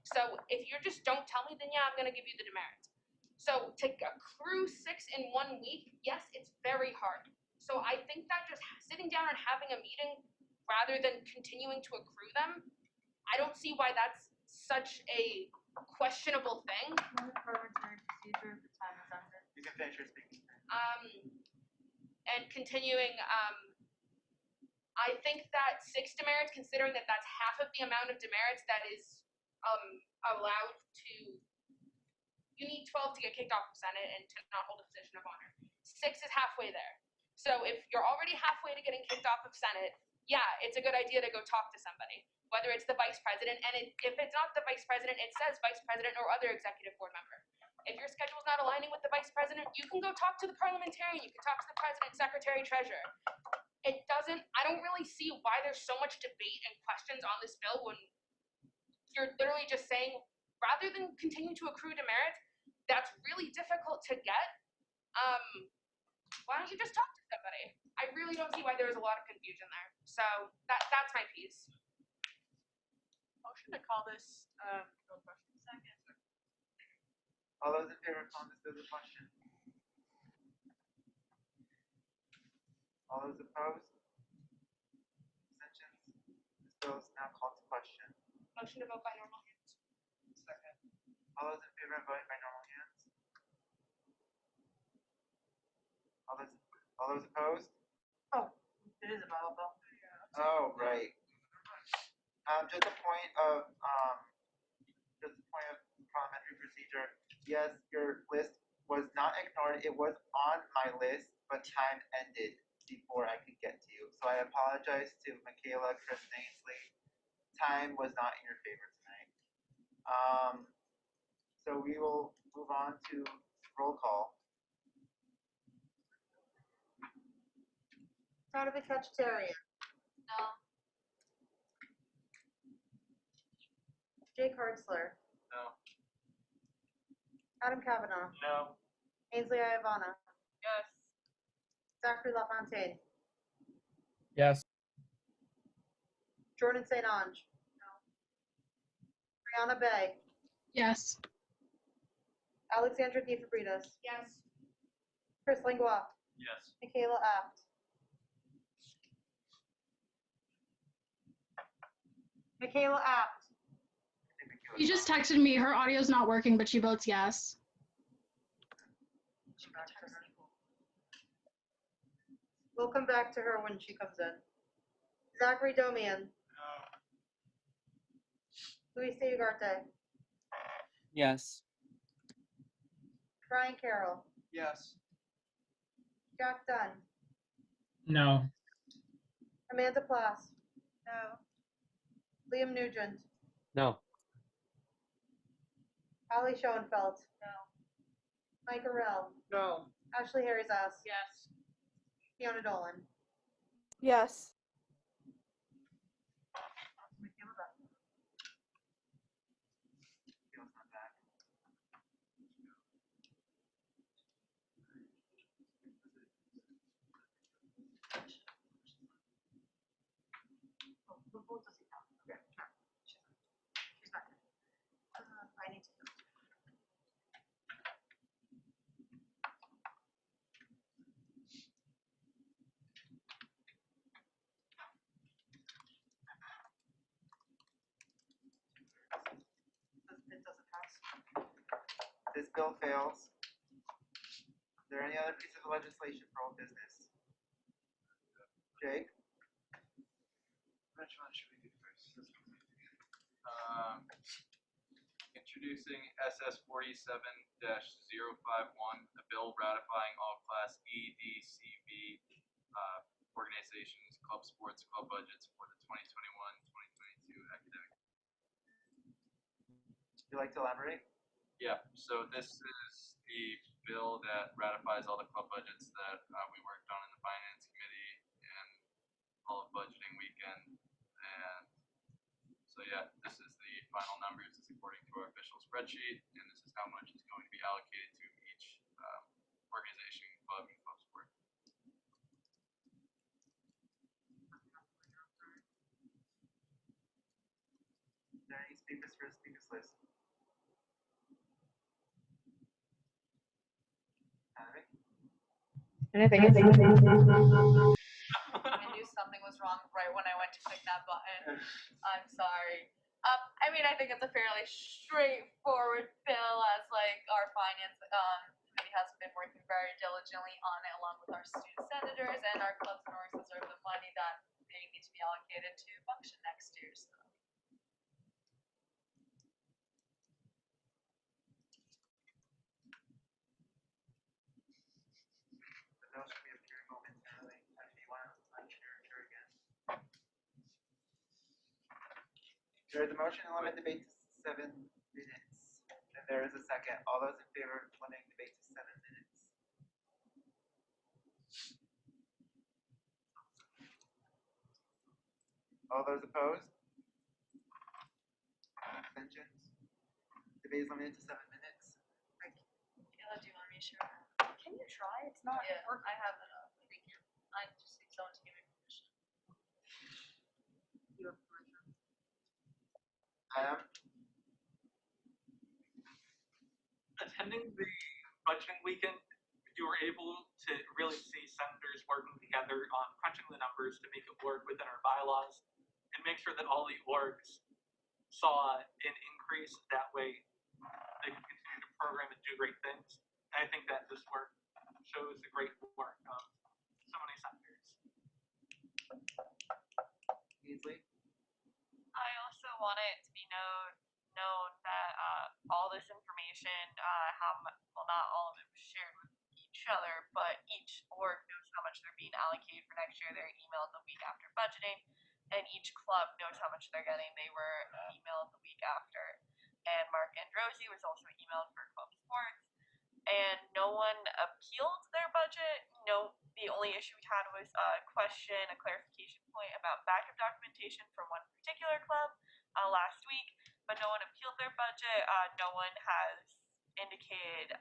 So if you just don't tell me, then yeah, I'm going to give you the demerits. So to accrue 6 in 1 week, yes, it's very hard. So I think that just sitting down and having a meeting rather than continuing to accrue them, I don't see why that's such a questionable thing. Parliamentary procedure, the time is ended. You can finish your speaking. And continuing, I think that 6 demerits, considering that that's half of the amount of demerits that is allowed to, you need 12 to get kicked off of Senate and to not hold a position of honor. 6 is halfway there. So if you're already halfway to getting kicked off of Senate, yeah, it's a good idea to go talk to somebody, whether it's the vice president, and if it's not the vice president, it says vice president or other executive board member. If your schedule's not aligning with the vice president, you can go talk to the parliamentarian, you can talk to the president, secretary, treasurer. I don't really see why there's so much debate and questions on this bill when you're literally just saying, rather than continue to accrue demerits, that's really difficult to get. Why don't you just talk to somebody? I really don't see why there was a lot of confusion there. So that's my piece. Motion to call this bill question. Second. All those in favor of calling this bill the question? All those opposed? Abstentions? This bill is now called to question. Motion to vote by normal hands. Second. All those in favor of voting by normal hands? All those opposed? Oh, it is a bottle bill. Oh, right. Just a point of parliamentary procedure. Yes, your list was not ignored. It was on my list, but time ended before I could get to you. So I apologize to Michaela, Chris, and Ainsley. Time was not in your favor tonight. So we will move on to roll call. Vegetarian. No. Jake Hartzler. No. Adam Kavanaugh. No. Ainsley Iavana. Yes. Zachary LaFontaine. Yes. Jordan St. Ange. No. Bryanna Bay. Yes. Alexandra DeFabritiis. Yes. Chris Langlois. Yes. Michaela Apt. Michaela Apt. You just texted me. Her audio's not working, but she votes yes. We'll come back to her when she comes in. Zachary Domian. Luis de Ugarte. Yes. Brian Carroll. Yes. Jack Dunn. No. Amanda Plass. No. Liam Nugent. No. Ali Schoenfeld. No. Mike Arell. No. Ashley Harry's-Ass. Yes. Fiona Dolan. Yes. Fiona not back. Okay. She's not here. I need to go. It doesn't pass. This bill fails. Is there any other pieces of legislation for old business? Jake? Which one should we do first? Introducing SS47-051, a bill ratifying all Class E, D, C, B organizations, club sports, club budgets for the 2021-2022 academic. Would you like to elaborate? Yeah, so this is the bill that ratifies all the club budgets that we worked on in the finance committee and all of budgeting weekend. And so yeah, this is the final numbers. It's according to our official spreadsheet, and this is how much is going to be allocated to each organization, club, and club sport. Is there any speakers for the speakers list? Anything. I knew something was wrong right when I went to click that button. I'm sorry. I mean, I think it's a fairly straightforward bill, as like our finance committee has been working very diligently on it, along with our student senators, and our clubs and orgs deserve the money that they need to be allocated to function next year. So. The bill should be appearing momentarily. If you want to unshare again. There is a motion to limit debate to 7 minutes. And there is a second. All those in favor of limiting debate to 7 minutes? All those opposed? Abstentions? Debate is limited to 7 minutes. Kayla, do you want me to share? Can you try? It's not. Yeah, I have it up. Thank you. I just need someone to give me permission. You have permission. I am. Attending the budgeting weekend, you were able to really see senators working together on crunching the numbers to make it work within our bylaws and make sure that all the orgs saw an increase. That way they can continue to program and do great things. And I think that this work shows the great work of so many senators. Easily. I also want it to be known that all this information, well, not all of it was shared with each other, but each org knows how much they're being allocated for next year. They're emailed the week after budgeting, and each club knows how much they're getting. They were emailed the week after. and Mark and Rosie was also emailed for club sports, and no one appealed their budget. No, the only issue we had was a question, a clarification point about backup documentation from one particular club last week, but no one appealed their budget. No one has indicated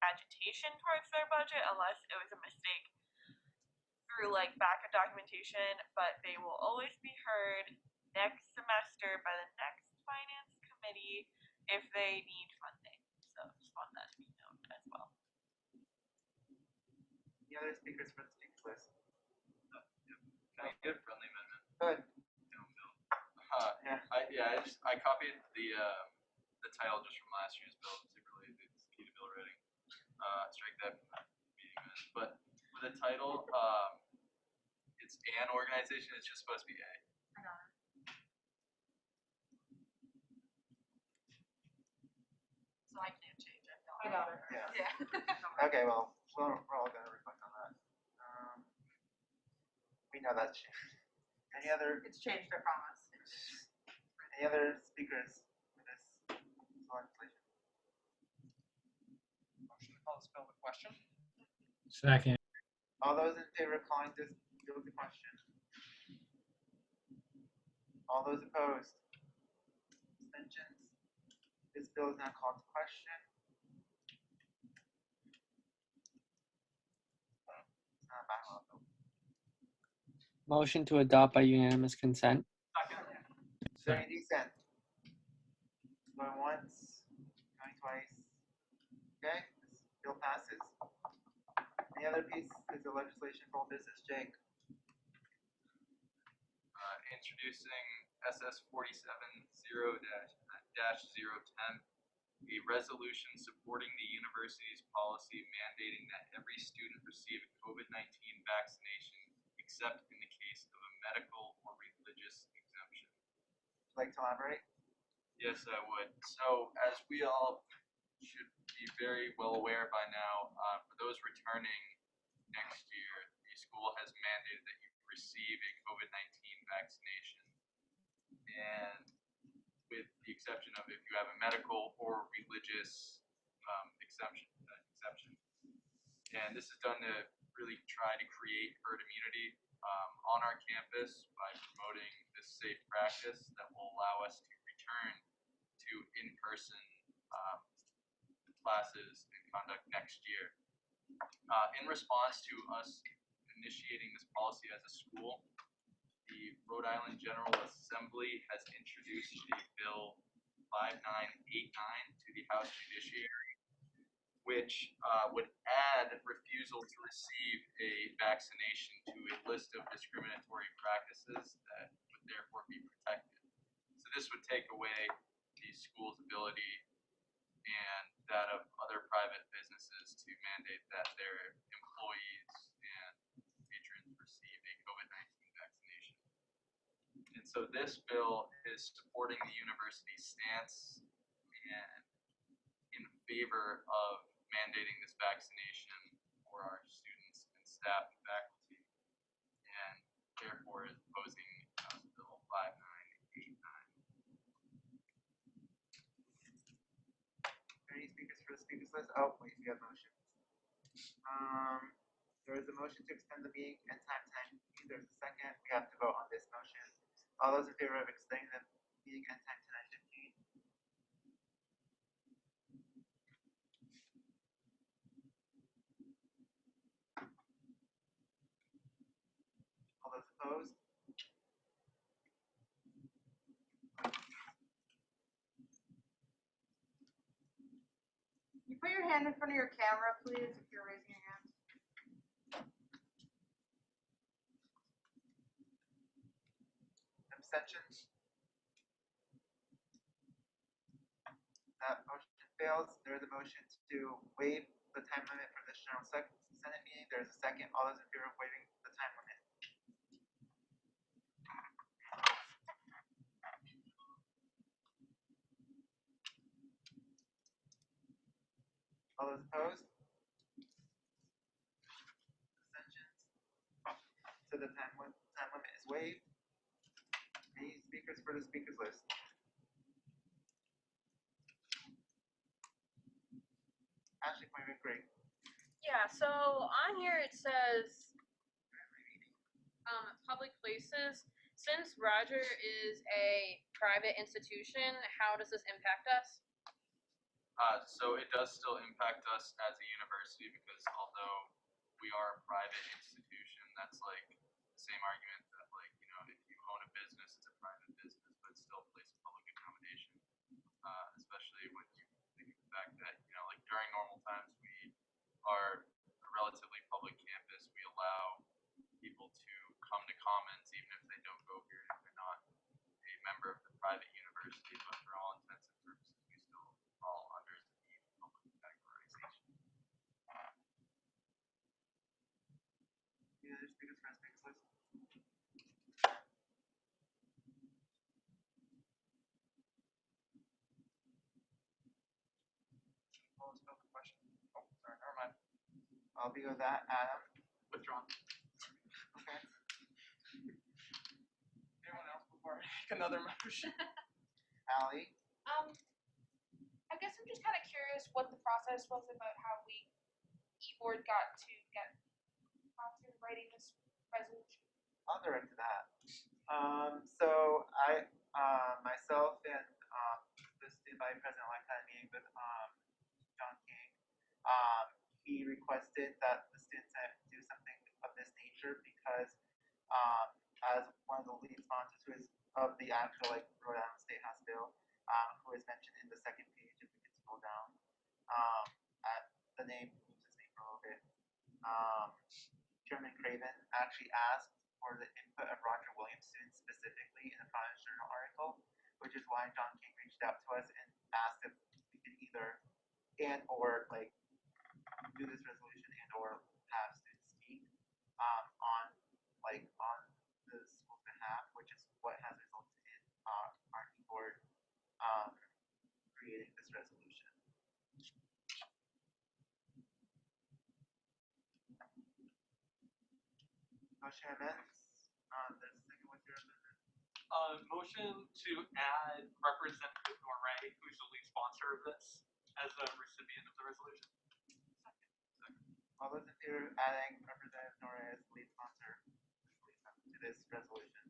agitation towards their budget unless it was a mistake through like backup documentation, but they will always be heard next semester by the next finance committee if they need funding. So just want that to be known as well. Any other speakers for the speakers list? Can I get a friendly amendment? Go ahead. I copied the title just from last year's bill. It's related to key to bill writing. Strike that from the meeting minutes. But with the title, it's an organization. It's just supposed to be a. I got it. So I can't change it. I got it. Yeah. Okay, well, we're all going to reflect on that. We know that's changed. Any other? It's changed, I promise. Any other speakers for this legislation? Motion to call this bill to question. Second. All those in favor of calling this bill to question? All those opposed? Abstentions? This bill is now called to question. It's not a bylaw bill. Motion to adopt by unanimous consent. Is there any dissent? Going once, going twice. Okay, this bill passes. Any other piece is the legislation for business, Jake? Introducing SS47 0-010, a resolution supporting the university's policy mandating that every student receive a COVID-19 vaccination except in the case of a medical or religious exemption. Would you like to elaborate? Yes, I would. So, as we all should be very well aware by now, for those returning next year, the school has mandated that you receive a COVID-19 vaccination. And with the exception of if you have a medical or religious exception. And this is done to really try to create herd immunity on our campus by promoting this safe practice that will allow us to return to in-person classes and conduct next year. In response to us initiating this policy as a school, the Rhode Island General Assembly has introduced a bill 5989 to the House Judiciary, which would add refusal to receive a vaccination to a list of discriminatory practices that would therefore be protected. So this would take away the school's ability and that of other private businesses to mandate that their employees and patrons receive a COVID-19 vaccination. And so this bill is supporting the university's stance and in favor of mandating this vaccination for our students and staff and faculty, and therefore is opposing House Bill 5989. Any speakers for the speakers list? Oh, wait, we have motions. There is a motion to extend the meeting and time to 9:15. There's a second. We have to vote on this motion. All those in favor of extending the meeting and time to 9:15? All those opposed? Can you put your hand in front of your camera, please, if you're raising your hand? Abstentions? That motion fails. There is a motion to waive the time limit for this general Senate meeting. There is a second. All those in favor of waiving the time limit? All those opposed? Abstentions? So the time limit is waived. Any speakers for the speakers list? agree. Yeah, so on here it says public places. Since Roger is a private institution, how does this impact us? So it does still impact us as a university because although we are a private institution, that's like the same argument that like, you know, if you own a business, it's a private business, but it's still a place of public accommodation. Especially when you think of the fact that, you know, like during normal times we are a relatively public campus. We allow people to come to Commons even if they don't go here if they're not a member of the private university, but for all intents and purposes we still fall under the public categorization. Any other speakers for our speakers list? What was the question? Oh, sorry, never mind. I'll be with that. Adam? Withdrawn. Okay. Anyone else before I make another motion? Allie? I guess I'm just kind of curious what the process was about how we e-board got to get onto writing this resolution. I'll direct to that. So I, myself and the student body president-elect had a meeting with John King. He requested that the Student Senate do something of this nature because as one of the lead sponsors who is of the actual like Rhode Island State House bill, who is mentioned in the second page if we can scroll down. At the name, moves his name for a little bit. Chairman Craven actually asked for the input of Roger Williamson specifically in the Providence Journal article, which is why John King reached out to us and asked if we could either and or like do this resolution and or have students speak on the school's behalf, which is what has resulted in our board creating this resolution. Motion amendments. There's a second. What's your amendment? Motion to add Representative Norray, who's the lead sponsor of this, as a recipient of the resolution. All those in favor of adding Representative Norray as lead sponsor to this resolution?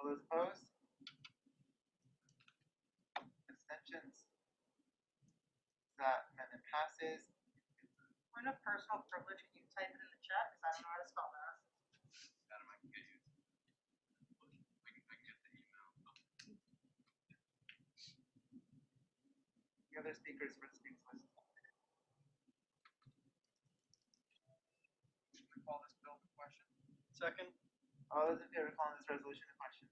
All those opposed? Abstentions? That amendment passes. Point of personal privilege, can you type it in the chat? Because I don't know how to spell that. Adam, I can get you. I can get the email. The other speakers for the speakers list. Should we call this bill to question? Second. All those in favor of calling this resolution to question?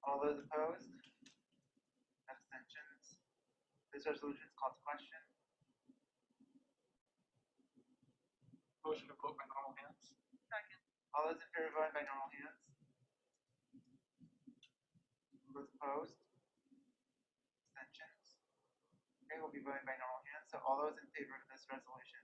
All those opposed? Abstentions? This resolution is called to question. Motion to vote by normal hands. Second. All those in favor of voting by normal hands? All those opposed? Abstentions? Okay, we'll be voting by normal hands. So all those in favor of this resolution?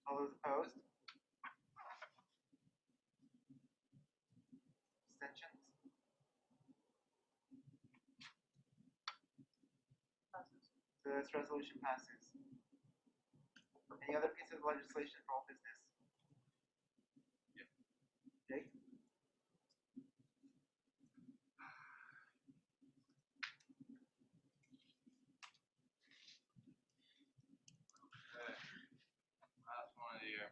All those opposed? Abstentions? So this resolution passes. Any other pieces of legislation for all business? Yeah. Jake? Okay. Last one of the year.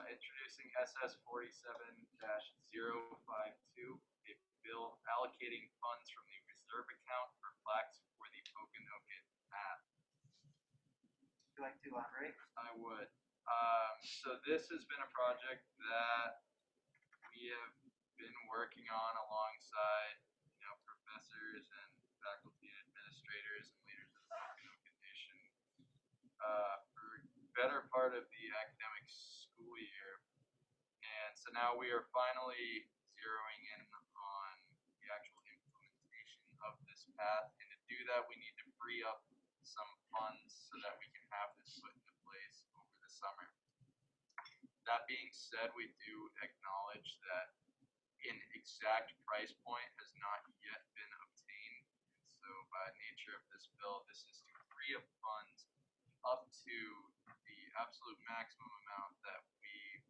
Introducing SS47-052, a bill allocating funds from the reserve account for plaques for the Pokanoket path. Would you like to elaborate? I would. So this has been a project that we have been working on alongside, you know, professors and faculty and administrators and leaders of the Pokanoket Nation for better part of the academic school year. And so now we are finally zeroing in on the actual implementation of this path. And to do that, we need to free up some funds so that we can have this put into place over the summer. That being said, we do acknowledge that an exact price point has not yet been obtained. And so by nature of this bill, this is to free up funds up to the absolute maximum amount that we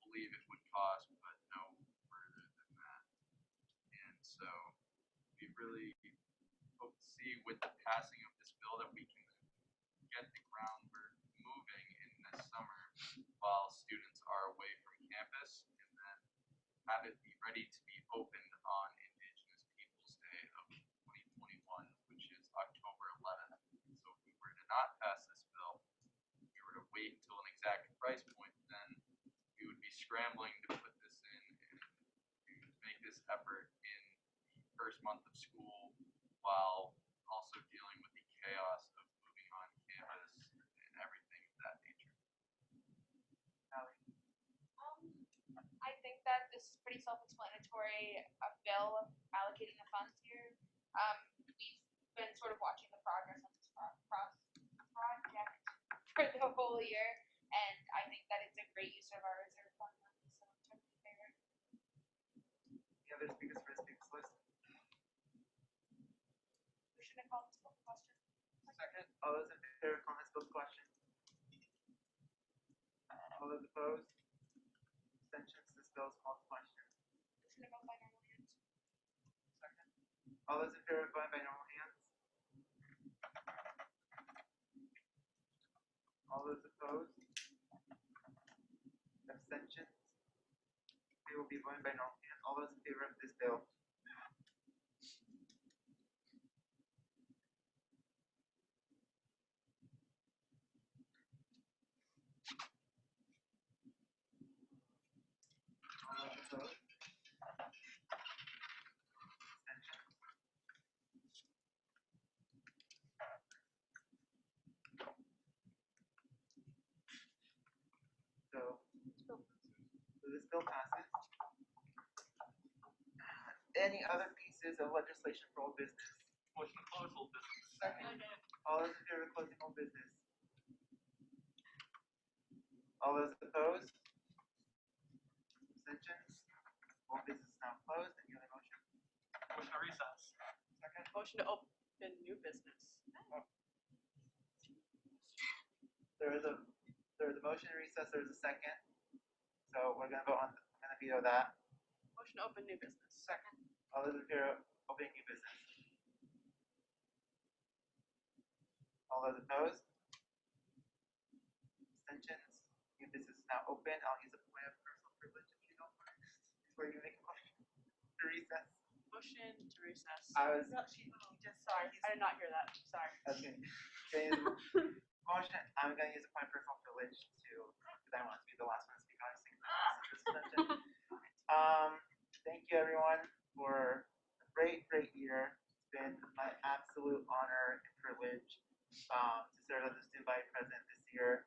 believe it would cost, but no further than that. And so we really hope to see with the passing of this bill that we can get the groundwork moving in this summer while students are away from campus, and then have it be ready to be opened on Indigenous Peoples Day of 2021, which is October 11th. So if we were to not pass this bill, if we were to wait until an exact price point, then we would be scrambling to put this in and to make this effort in the first month of school while also dealing with the chaos of moving on campus and everything of that nature. I think that this is pretty self-explanatory. A bill allocating the funds here. We've been sort of watching the progress of this project for the whole year, and I think that it's a great use of our reserve fund money. So I'm totally in favor. Any other speakers for the speakers list? We should have called this bill the question. Second. All those in favor of calling this bill the question? All those opposed? Abstentions? This bill is called the question. We should have voted by normal hands. Second. All those in favor of voting by normal hands? All those opposed? Abstentions? We will be voting by normal hands. All those in favor of this bill? All those opposed? Abstentions? So this bill passes. Any other pieces of legislation for old business? Motion to close old business. Second. All those in favor of closing old business? All those opposed? Abstentions? Old business is now closed. Any other motion? Motion to recess. Second. Motion to open new business. There is a motion to recess. There's a second. So we're gonna vote on. I'm gonna veto that. Motion to open new business. Second. All those in favor of opening new business? All those opposed? Abstentions? New business is now open. I'll use a point of personal privilege if you don't mind. Before you make a motion to recess. Motion to recess. I was. No, just sorry. I did not hear that. Sorry. Okay. Motion. I'm gonna use a point of personal privilege because I want to be the last one to speak on this suspension. Thank you everyone for a great year. It's been my absolute honor and privilege to serve as the student body president this year.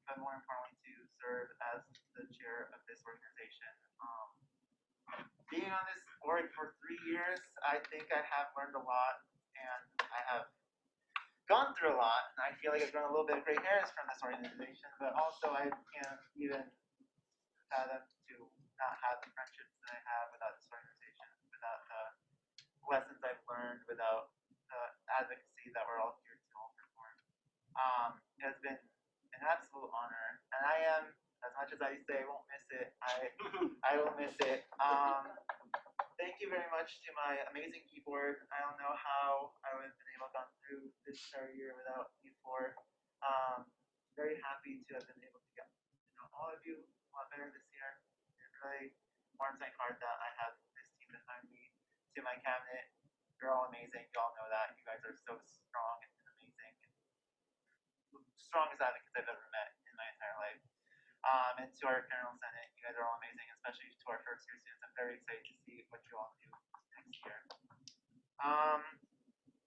But more importantly, to serve as the chair of this organization. Being on this board for 3 years, I think I have learned a lot, and I have gone through a lot. And I feel like I've grown a little bit of gray hairs from this organization, but also I can't even fathom to not have the friendships that I have without this organization, without the lessons I've learned, without the advocacy that we're all here to offer for. It has been an absolute honor, and I am, as much as I say I won't miss it, I will miss it. Thank you very much to my amazing keyboard. I don't know how I would have been able to go through this entire year without you four. Very happy to have been able to get to know all of you a lot better this year. It really warms my heart that I have this team behind me. To my cabinet, you're all amazing. You all know that. You guys are so strong and amazing. Strongest advocates I've ever met in my entire life. And to our General Senate, you guys are all amazing, especially to our first year students. I'm very excited to see what you all do next year.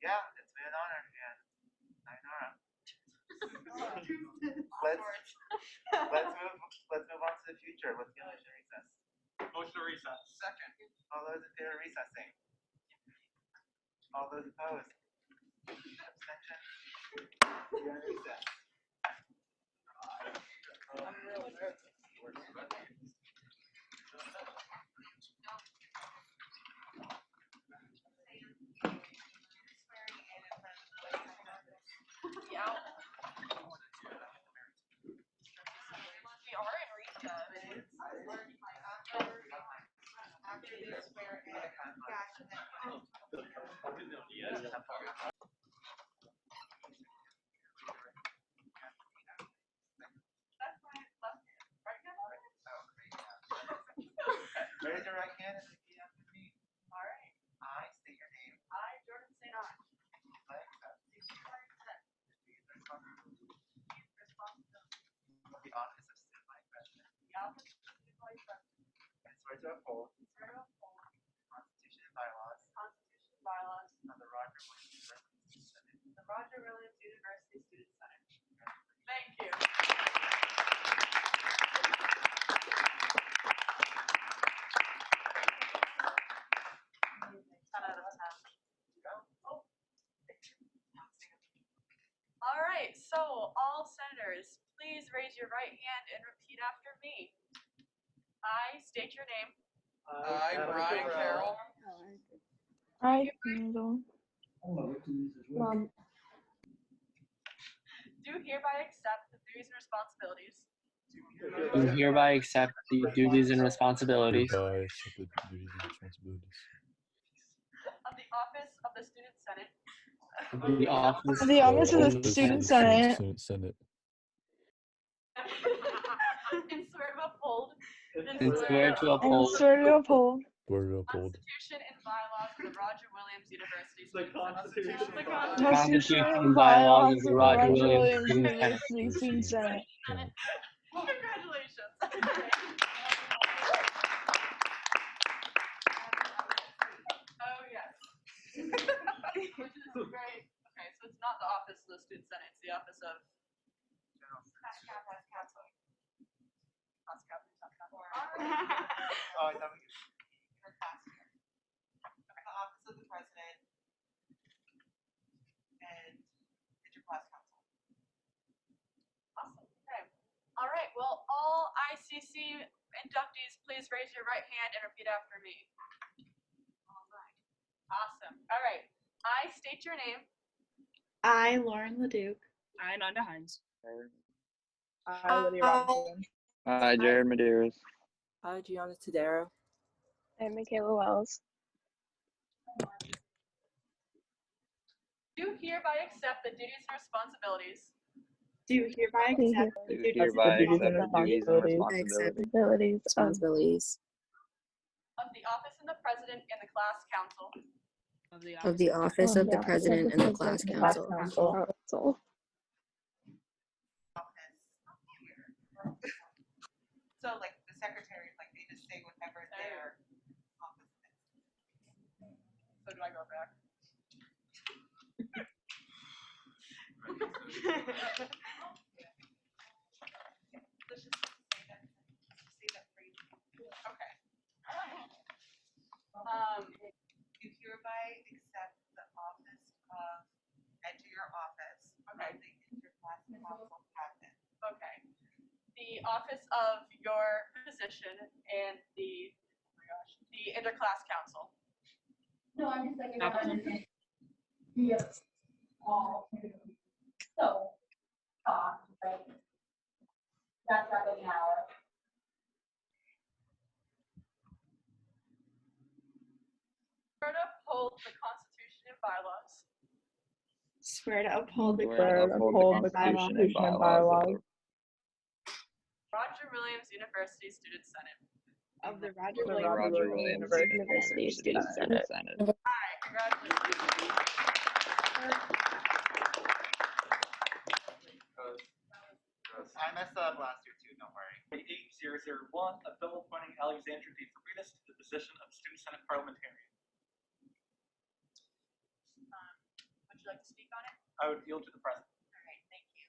Yeah, it's been an honor, and sayonara. Let's move on to the future. Let's get a motion to recess. Motion to recess. Second. All those in favor of recessing? All those opposed? Abstentions? We are in recess. Yeah. We are in recess. After they swear in, cash and then. Raise your right hand and repeat after me. All right. I state your name. I, Jordan St. Ange. I accept the office of student vice president. The office of student vice president. And swear to uphold the Constitution and bylaws of the Roger Williams University Student Senate. The Roger Williams University Student Senate. Thank you. All right, so all senators, please raise your right hand and repeat after me. I state your name. I, Brian Carroll, I handle. Do hereby accept the duties and responsibilities Do hereby accept the duties and responsibilities Hereby accept the duties and responsibilities of the office of the Student Senate. of the office The office of the Student Senate. Senate. And swear to uphold. and swear to And uphold swear to uphold. Swear to uphold Constitution and bylaws of the Roger Williams University. The Constitution. The Constitution Constitution and bylaws of the Roger Williams Student Senate. University Student Senate. Congratulations. Oh, yes. Which is great. Okay, so it's not the office of the Student Senate, it's the office of Class council. Class Captain. Oh, I thought we could. Your class here. The office of the president and interclass council. Awesome. Okay. All right. Well, all ICC inductees, please raise your right hand and repeat after me. All right. Awesome. All right. I state your name. I, Lauren Leduc. I, Nanda Hines. I, Lydia Robinson. Hi, Jared Medeiros. I, Gianna Tadero. And Michaela Wells. Do hereby accept the duties and responsibilities Do hereby accept the Do duties hereby and accept the duties and responsibilities Responsibilities of the office of the president and the class council. Of the office of the president and the class council. So like the secretaries, like they just say whatever their office is. So do I go back? Let's just say that for you. Okay. You hereby accept the office of, enter your office of the interclass council captain. Okay. The office of your position and the, oh my gosh, the interclass council. No, I'm just thinking about it. Yes. So, right? That's about an hour. Swear to uphold the Constitution and bylaws swear to uphold the Constitution and bylaws Roger Williams University Student Senate. of the Roger of the Roger Williams University Student Senate. Hi, congratulations. I messed up last year too, don't worry. 8001, a bill appointing Alexandra DeFabritiis to the position of Student Senate Parliamentarian. Would you like to speak on it? I would yield to the president. All right, thank you.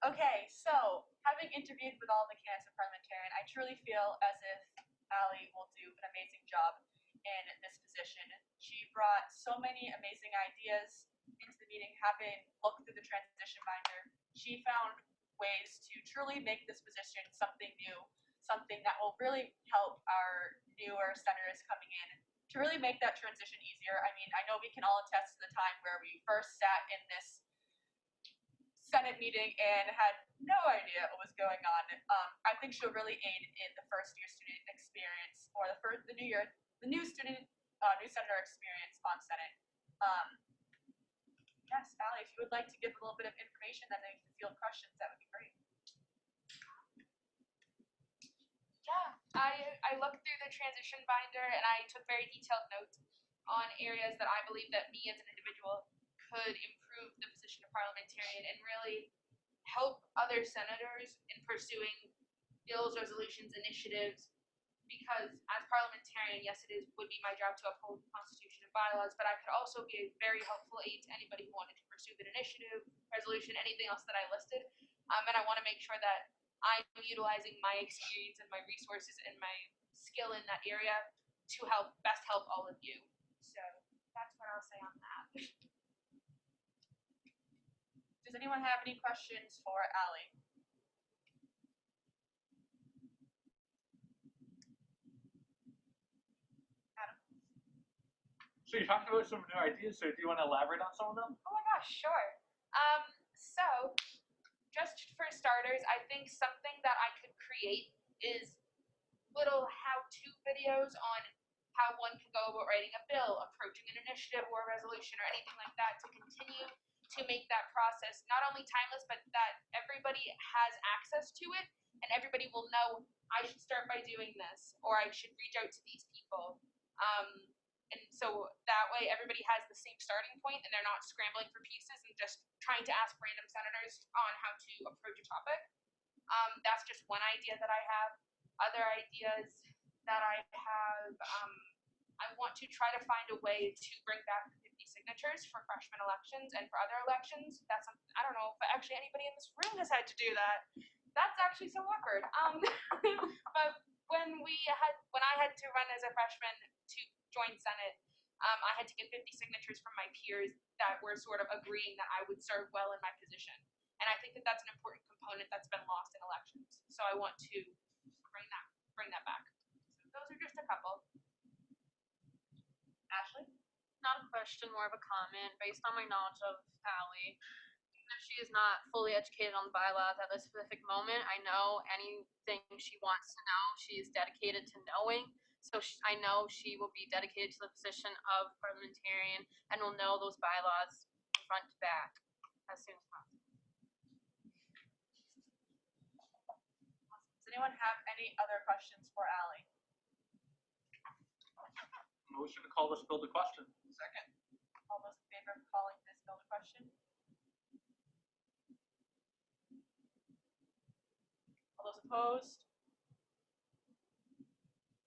Okay, so having interviewed with all the candidates for parliamentarian, I truly feel as if Allie will do an amazing job in this position. She brought so many amazing ideas into the meeting, having looked through the transition binder, she found ways to truly make this position something new, something that will really help our newer senators coming in to really make that transition easier. I mean, I know we can all attest to the time where we first sat in this Senate meeting and had no idea what was going on. I think she'll really aid in the first year student experience, or the new senator experience on Senate. Yes, Allie, if you would like to give a little bit of information, then they can field questions. That would be great. Yeah, I looked through the transition binder and I took very detailed notes on areas that I believe that me as an individual could improve the position of parliamentarian and really help other senators in pursuing bills, resolutions, initiatives. Because as parliamentarian, yes, would be my job to uphold the Constitution and bylaws, but I could also be a very helpful aid to anybody who wanted to pursue an initiative, resolution, anything else that I listed. And I want to make sure that I'm utilizing my experience and my resources and my skill in that area to best help all of you. So that's what I'll say on that. Does anyone have any questions for Allie? So you talked about some new ideas, so do you want to elaborate on some of them? Oh my gosh, sure. So just for starters, I think something that I could create is little how-to videos on how one can go about writing a bill, approaching an initiative or a resolution or anything like that to continue to make that process not only timeless, but that everybody has access to it and everybody will know I should start by doing this or I should reach out to these people. And so that way everybody has the same starting point and they're not scrambling for pieces and just trying to ask random senators on how to approach a topic. That's just one idea that I have. Other ideas that I have, I want to try to find a way to bring back 50 signatures for freshman elections and for other elections. That's something, I don't know if actually anybody in this room has had to do that. That's actually so awkward. But when I had to run as a freshman to join Senate, I had to get 50 signatures from my peers that were sort of agreeing that I would serve well in my position. And I think that that's an important component that's been lost in elections. So I want to bring that back. So those are just a couple. Ashley? Not a question, more of a comment. Based on my knowledge of Allie, if she is not fully educated on the bylaws at this specific moment, I know anything she wants to know, she is dedicated to knowing. So I know she will be dedicated to the position of parliamentarian and will know those bylaws front to back as soon as possible. Does anyone have any other questions for Allie? Motion to call this bill to question. Second. All those in favor of calling this bill to question? All those opposed?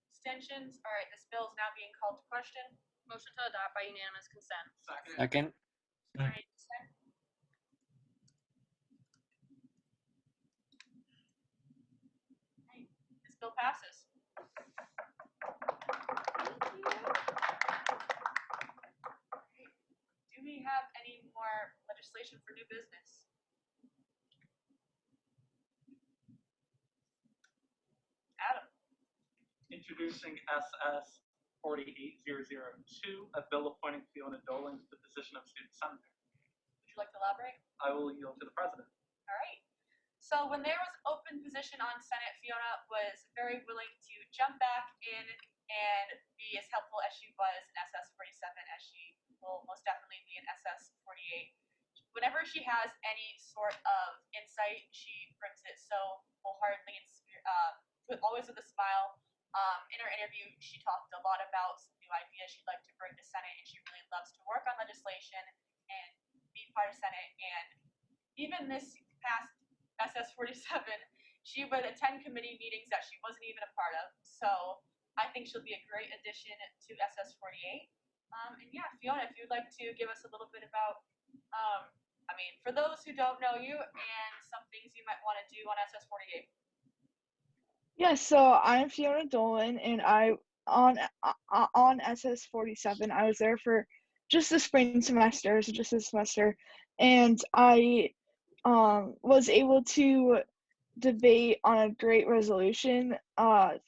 Abstentions? All right, this bill is now being called to question. Motion to adopt by unanimous consent. Second. All right, second. Okay, this bill passes. Do we have any more legislation for new business? Adam. Introducing SS4802, a bill appointing Fiona Dolan to the position of student senator. Would you like to elaborate? I will yield to the president. All right. So when there was open position on Senate, Fiona was very willing to jump back in and be as helpful as she was in SS47 as she will most definitely be in SS48. Whenever she has any sort of insight, she brings it so wholeheartedly and always with a smile. In her interview, she talked a lot about some new ideas she'd like to bring to Senate, and she really loves to work on legislation and be part of Senate. And even this past SS47, she would attend committee meetings that she wasn't even a part of. So I think she'll be a great addition to SS48. And yeah, Fiona, if you'd like to give us a little bit about, for those who don't know you and some things you might want to do on SS48. Yes, so I'm Fiona Dolan, and on SS47, I was there for just the spring semester, so just this semester, and I was able to debate on a great resolution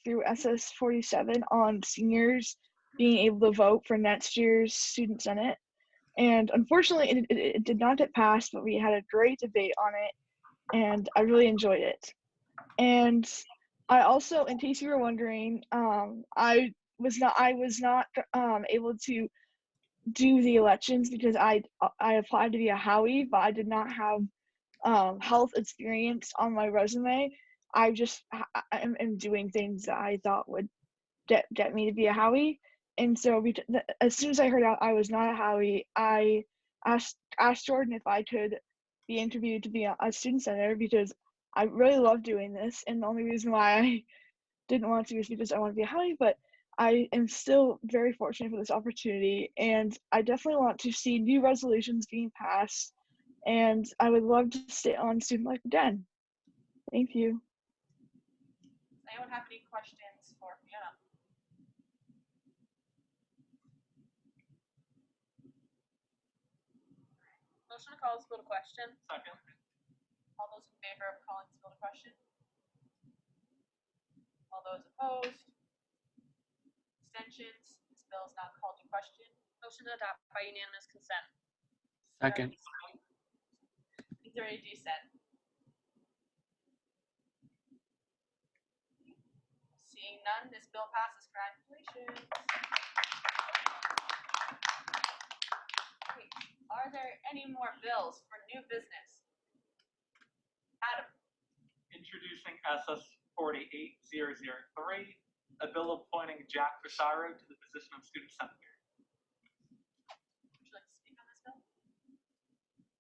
through SS47 on seniors being able to vote for next year's Student Senate. And unfortunately, it did not get passed, but we had a great debate on it, and I really enjoyed it. And I also, in case you were wondering, I was not able to do the elections because I applied to be a Howie, but I did not have health experience on my resume. I just am doing things that I thought would get me to be a Howie. And so as soon as I heard out I was not a Howie, I asked Jordan if I could be interviewed to be a student senator because I really love doing this. And the only reason why I didn't want to is because I want to be a Howie, but I am still very fortunate for this opportunity. And I definitely want to see new resolutions being passed. And I would love to stay on student life again. Thank you. Does anyone have any questions for Fiona? Motion to call this bill to question. Second. All those in favor of calling this bill to question? All those opposed? Abstentions? This bill is not called to question. Motion to adopt by unanimous consent. Second. Is there any dissent? Seeing none, this bill passes. Congratulations. Okay. Are there any more bills for new business? Adam. Introducing SS48003, a bill appointing Jack Fusaro to the position of student senator. Would you like to speak on this bill?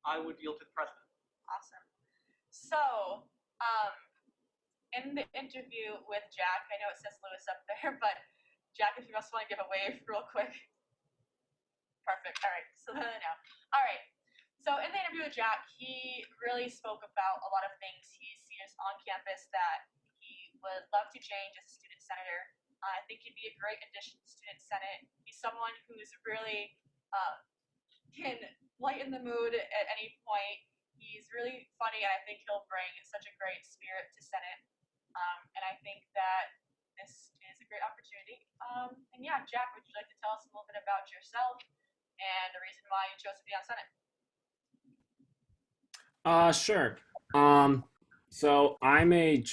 I would yield to the president. Awesome. So, in the interview with Jack, I know it says Lewis up there, but Jack, if you just want to give a wave real quick. Perfect. All right. So then I know. All right. So in the interview with Jack, he really spoke about a lot of things he sees on campus that he would love to change as a student senator. I think he'd be a great addition to Student Senate. He's someone who's really can lighten the mood at any point. He's really funny, and I think he'll bring such a great spirit to Senate. And I think that this is a great opportunity. And yeah, Jack, would you like to tell us a little bit about yourself and the reason why you chose to be on Senate? Sure. So I'm a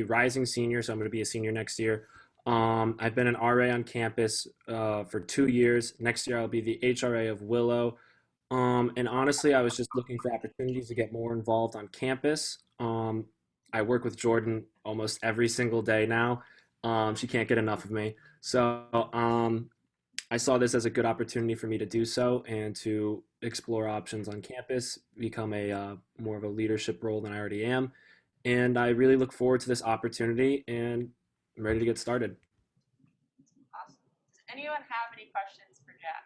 rising senior, so I'm going to be a senior next year. I've been an RA on campus for 2 years. Next year I'll be the HRA of Willow. And honestly, I was just looking for opportunities to get more involved on campus. I work with Jordan almost every single day now. She can't get enough of me. So I saw this as a good opportunity for me to do so and to explore options on campus, become a more of a leadership role than I already am. And I really look forward to this opportunity, and I'm ready to get started. Awesome. Does anyone have any questions for Jack?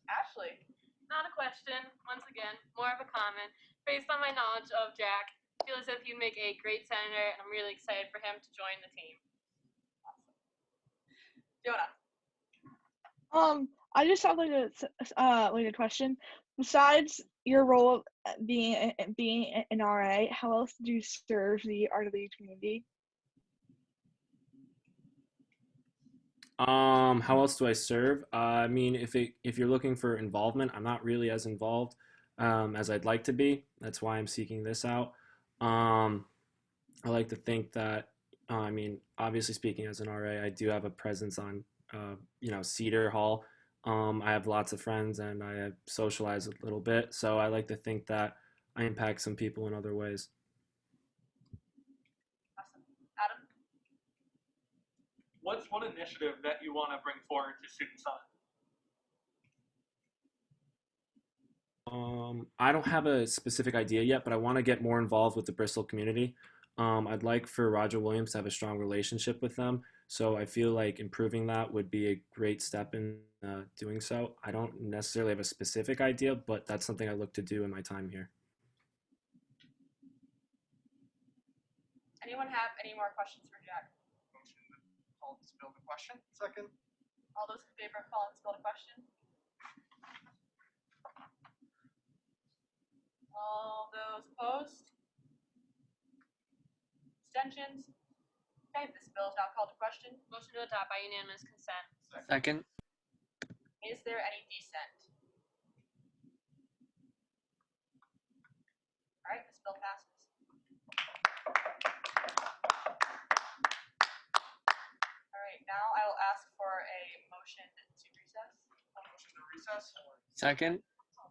Ashley. Not a question, once again, more of a comment. Based on my knowledge of Jack, I feel as if he'd make a great senator, and I'm really excited for him to join the team. Fiona. I just have like a question. Besides your role of being an RA, how else do you serve the Art of the community? How else do I serve? I mean, if you're looking for involvement, I'm not really as involved as I'd like to be. That's why I'm seeking this out. I like to think that, I mean, obviously speaking as an RA, I do have a presence on, Cedar Hall. I have lots of friends and I have socialized a little bit. So I like to think that I impact some people in other ways. Awesome. Adam. What's one initiative that you want to bring forward to Student Senate? I don't have a specific idea yet, but I want to get more involved with the Bristol community. I'd like for Roger Williams to have a strong relationship with them. So I feel like improving that would be a great step in doing so. I don't necessarily have a specific idea, but that's something I look to do in my time here. Anyone have any more questions for Jack? Motion to call this bill to question. Second. All those in favor of calling this bill to question? All those opposed? Abstentions? Okay, this bill is now called to question. Motion to adopt by unanimous consent. Second. Is there any dissent? All right, this bill passes. All right, now I will ask for a motion to recess. A motion to recess? Second. I'm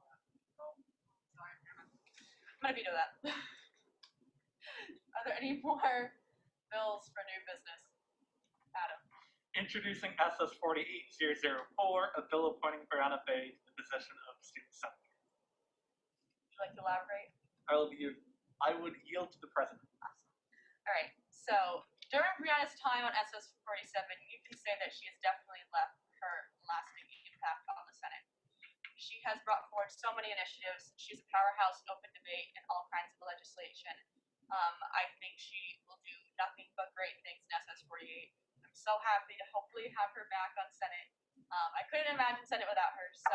gonna veto that. Are there any more bills for new business? Adam. Introducing SS48, a bill appointing Bryanna Bay to the position of Student Senate. Would you like to elaborate? I would yield to the president. All right, so during Brianna's time on SS47, you can say that she has definitely left her lasting impact on the Senate. She has brought forward so many initiatives. She's a powerhouse in open debate and all kinds of legislation. I think she will do nothing but great things in SS48. I'm so happy to hopefully have her back on Senate. I couldn't imagine Senate without her, so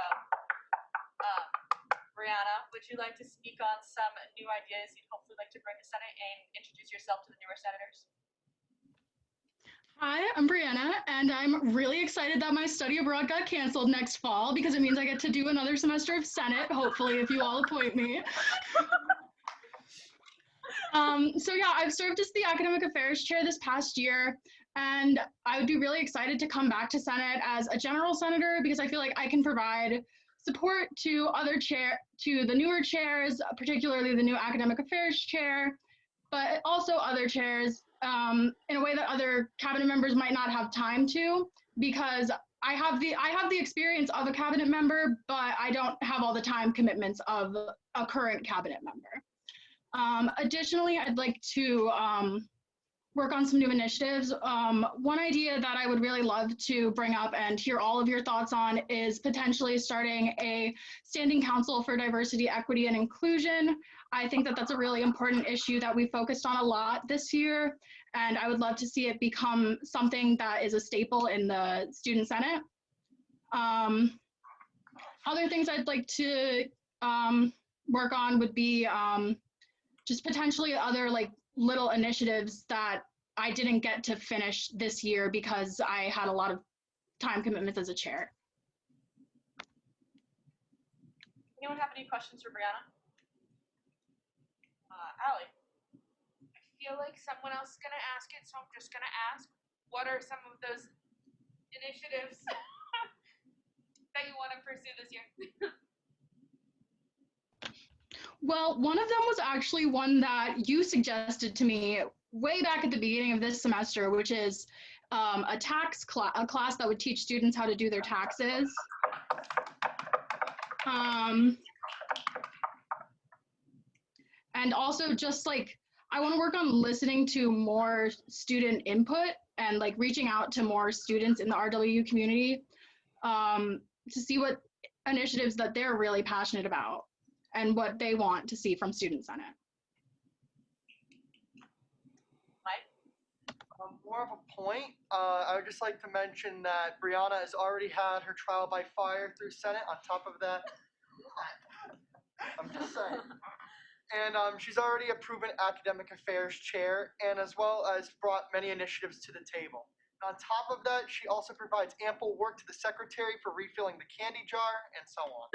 Bryanna, would you like to speak on some new ideas you'd hopefully like to bring to Senate and introduce yourself to the newer senators? Hi, I'm Bryanna, and I'm really excited that my study abroad got canceled next fall because it means I get to do another semester of Senate, hopefully, if you all appoint me. So yeah, I've served as the Academic Affairs Chair this past year, and I would be really excited to come back to Senate as a general senator because I feel like I can provide support to the newer chairs, particularly the new Academic Affairs Chair, but also other chairs in a way that other cabinet members might not have time to, because I have the experience of a cabinet member, but I don't have all the time commitments of a current cabinet member. Additionally, I'd like to work on some new initiatives. One idea that I would really love to bring up and hear all of your thoughts on is potentially starting a standing council for diversity, equity, and inclusion. I think that that's a really important issue that we focused on a lot this year, and I would love to see it become something that is a staple in the Student Senate. Other things I'd like to work on would be just potentially other like little initiatives that I didn't get to finish this year because I had a lot of time commitments as a chair. Anyone have any questions for Bryanna? Allie. I feel like someone else is gonna ask it, so I'm just gonna ask, what are some of those initiatives that you want to pursue this year? Well, one of them was actually one that you suggested to me way back at the beginning of this semester, which is a class that would teach students how to do their taxes. And also just like, I want to work on listening to more student input and like reaching out to more students in the RW community to see what initiatives that they're really passionate about and what they want to see from Student Senate. More of a point, I would just like to mention that Bryanna has already had her trial by fire through Senate. On top of that, I'm just saying. And she's already a proven academic affairs chair, and as well as brought many initiatives to the table. And on top of that, she also provides ample work to the secretary for refilling the candy jar, and so on.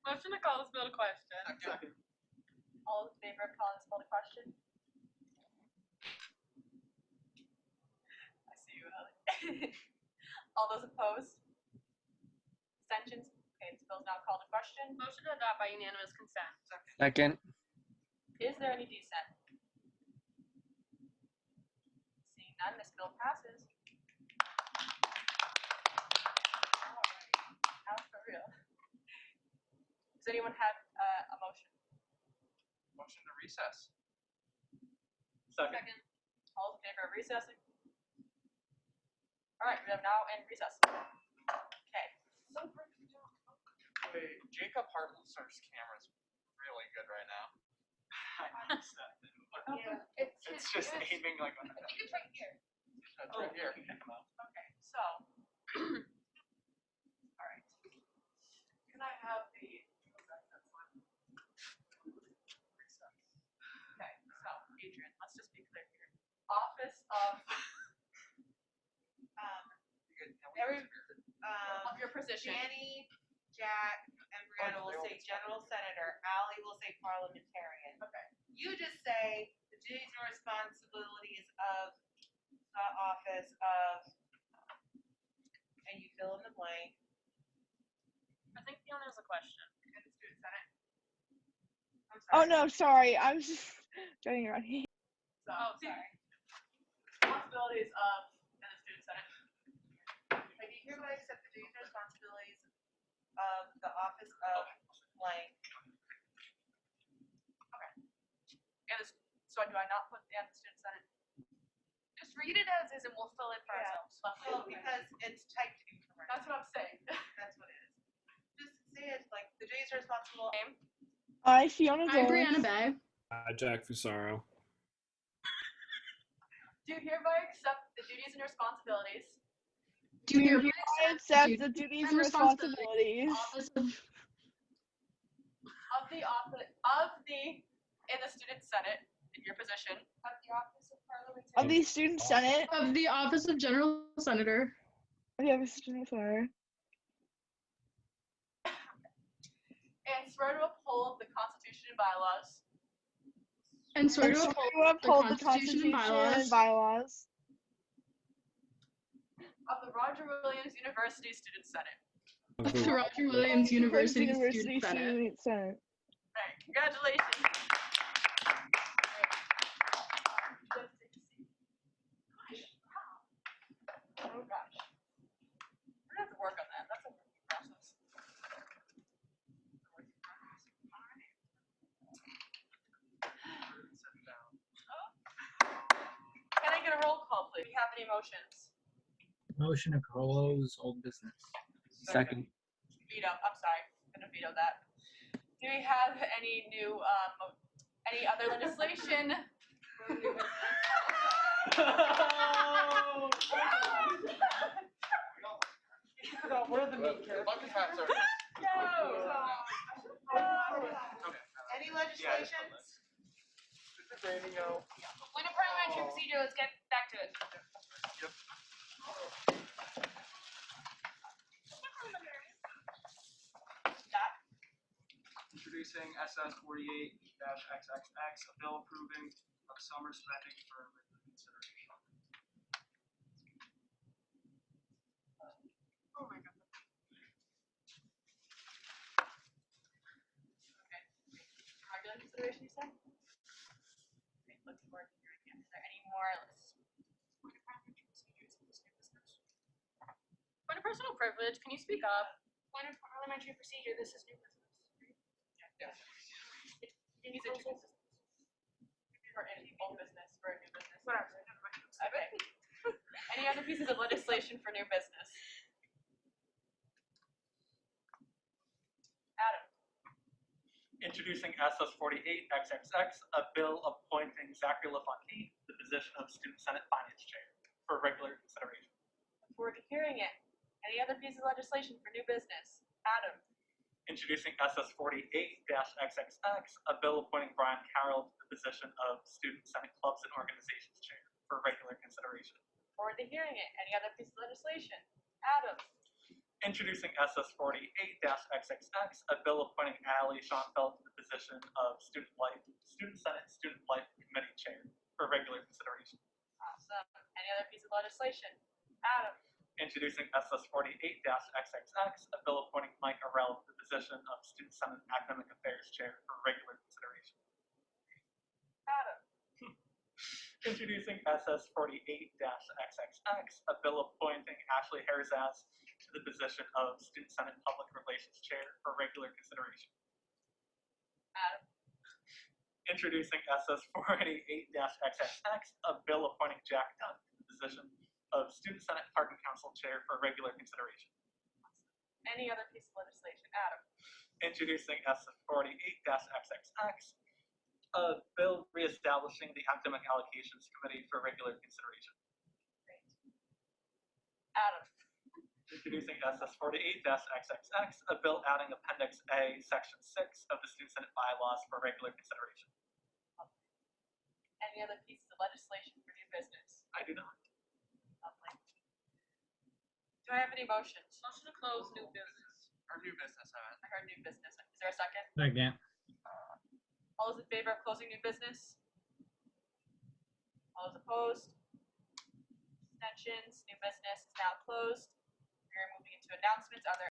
Motion to call this bill to question. Second. All in favor of calling this bill to question? I see you, Allie. All those opposed? Abstentions? Okay, this bill is now called to question. Motion to adopt by unanimous consent. Second. Is there any dissent? Seeing none, this bill passes. All right, now for real. Does anyone have a motion? Motion to recess. Second. All in favor of recessing? All right, we are now in recess. Okay. Wait, Jacob Hartlesser's camera's really good right now. I noticed that. Yeah, It's just aiming like. I think it's right here. That's right here. Okay, so. All right. Can I have the? Okay, so Adrian, let's just be clear here. Office of. Of your position. Danny, Jack, and Brianna will say general senator. Allie will say parliamentarian. Okay. You just say the duties and responsibilities of the office of, and you fill in the blank. I think Fiona has a question. In the Student Senate. Oh no, sorry. I was just joking around here. So, sorry. Responsibilities of in the Student Senate. I do hereby accept the duties and responsibilities of the office of blank. Okay. And this, so do I not put the Student Senate? Just read it as is and we'll fill in for ourselves. Well, because it's typed incorrect. That's what I'm saying. That's what it is. Just say it like the duties are responsible. Hi, Fiona Hi, Dolan. Bryanna Bay. Hi, Jack Fusaro. Do hereby accept the duties and responsibilities Do you I accept the duties and responsibilities of the in the Student Senate in your position of the office of parliamentarian of the Student Senate of the Office of General Senator. of the Office of Student Senator. and swear to uphold the Constitution and bylaws And swear to uphold the Constitution and bylaws of the Roger Williams University Student Senate. of the Roger Williams University Student Senate. Student Senate. All right, congratulations. Oh gosh. We're gonna have to work on that. That's a working process. Can I get a roll call, please? Do you have any motions? Motion to close old business. Second. Veto. I'm sorry. I'm gonna veto that. Do we have any new, any other legislation? for new business? We're the meat Bucket hats are. Any legislations? Point of parliamentary procedure, let's get back to it. Introducing SS48-XXX, a bill approving of summer spending for written consideration. Oh my god. Okay. Regular consideration, you said? Okay, looking forward to hearing it. Is there any more? Point of parliamentary procedures in this new business. Point of personal privilege, can you speak up? Point of parliamentary procedure, this is new business. Yes. He's introduced. For any old business, for a new business. Whatever. Okay. Any other pieces of legislation for new business? Adam. Introducing SS48-XXX, a bill appointing Zachary LaFontaine to the position of Student Senate Finance Chair for regular consideration. Look forward to hearing it. Any other pieces of legislation for new business? Adam. Introducing SS48-XXX, a bill appointing Brian Carroll to the position of Student Senate Clubs and Organizations Chair for regular consideration. Look forward to hearing it. Any other pieces of legislation? Adam. Introducing SS48-XXX, a bill appointing Allie Schoenfeld to the position of Student Senate Student Life Committee Chair for regular consideration. Awesome. Any other piece of legislation? Adam. Introducing SS48-XXX, a bill appointing Mike Arell to the position of Student Senate Academic Affairs Chair for regular consideration. Adam. Introducing SS48-XXX, a bill appointing Ashley Herzaz to the position of Student Senate Public Relations Chair for regular consideration. Adam. Introducing SS48-XXX, a bill appointing Jack Dunn to the position of Student Senate Parking Council Chair for regular consideration. Any other piece of legislation? Adam. Introducing SS48-XXX, a bill reestablishing the Academic Allocations Committee for regular consideration. Great. Adam. Introducing SS48-XXX, a bill adding Appendix A, Section 6 of the Student Senate bylaws for regular consideration. Any other pieces of legislation for new business? I do not. Lovely. Do I have any motions? Motion to close new business. Or new business, I heard new business. Is there a second? Second. All those in favor of closing new business? All those opposed? Abstentions? New business is now closed. We're moving into announcements. Are there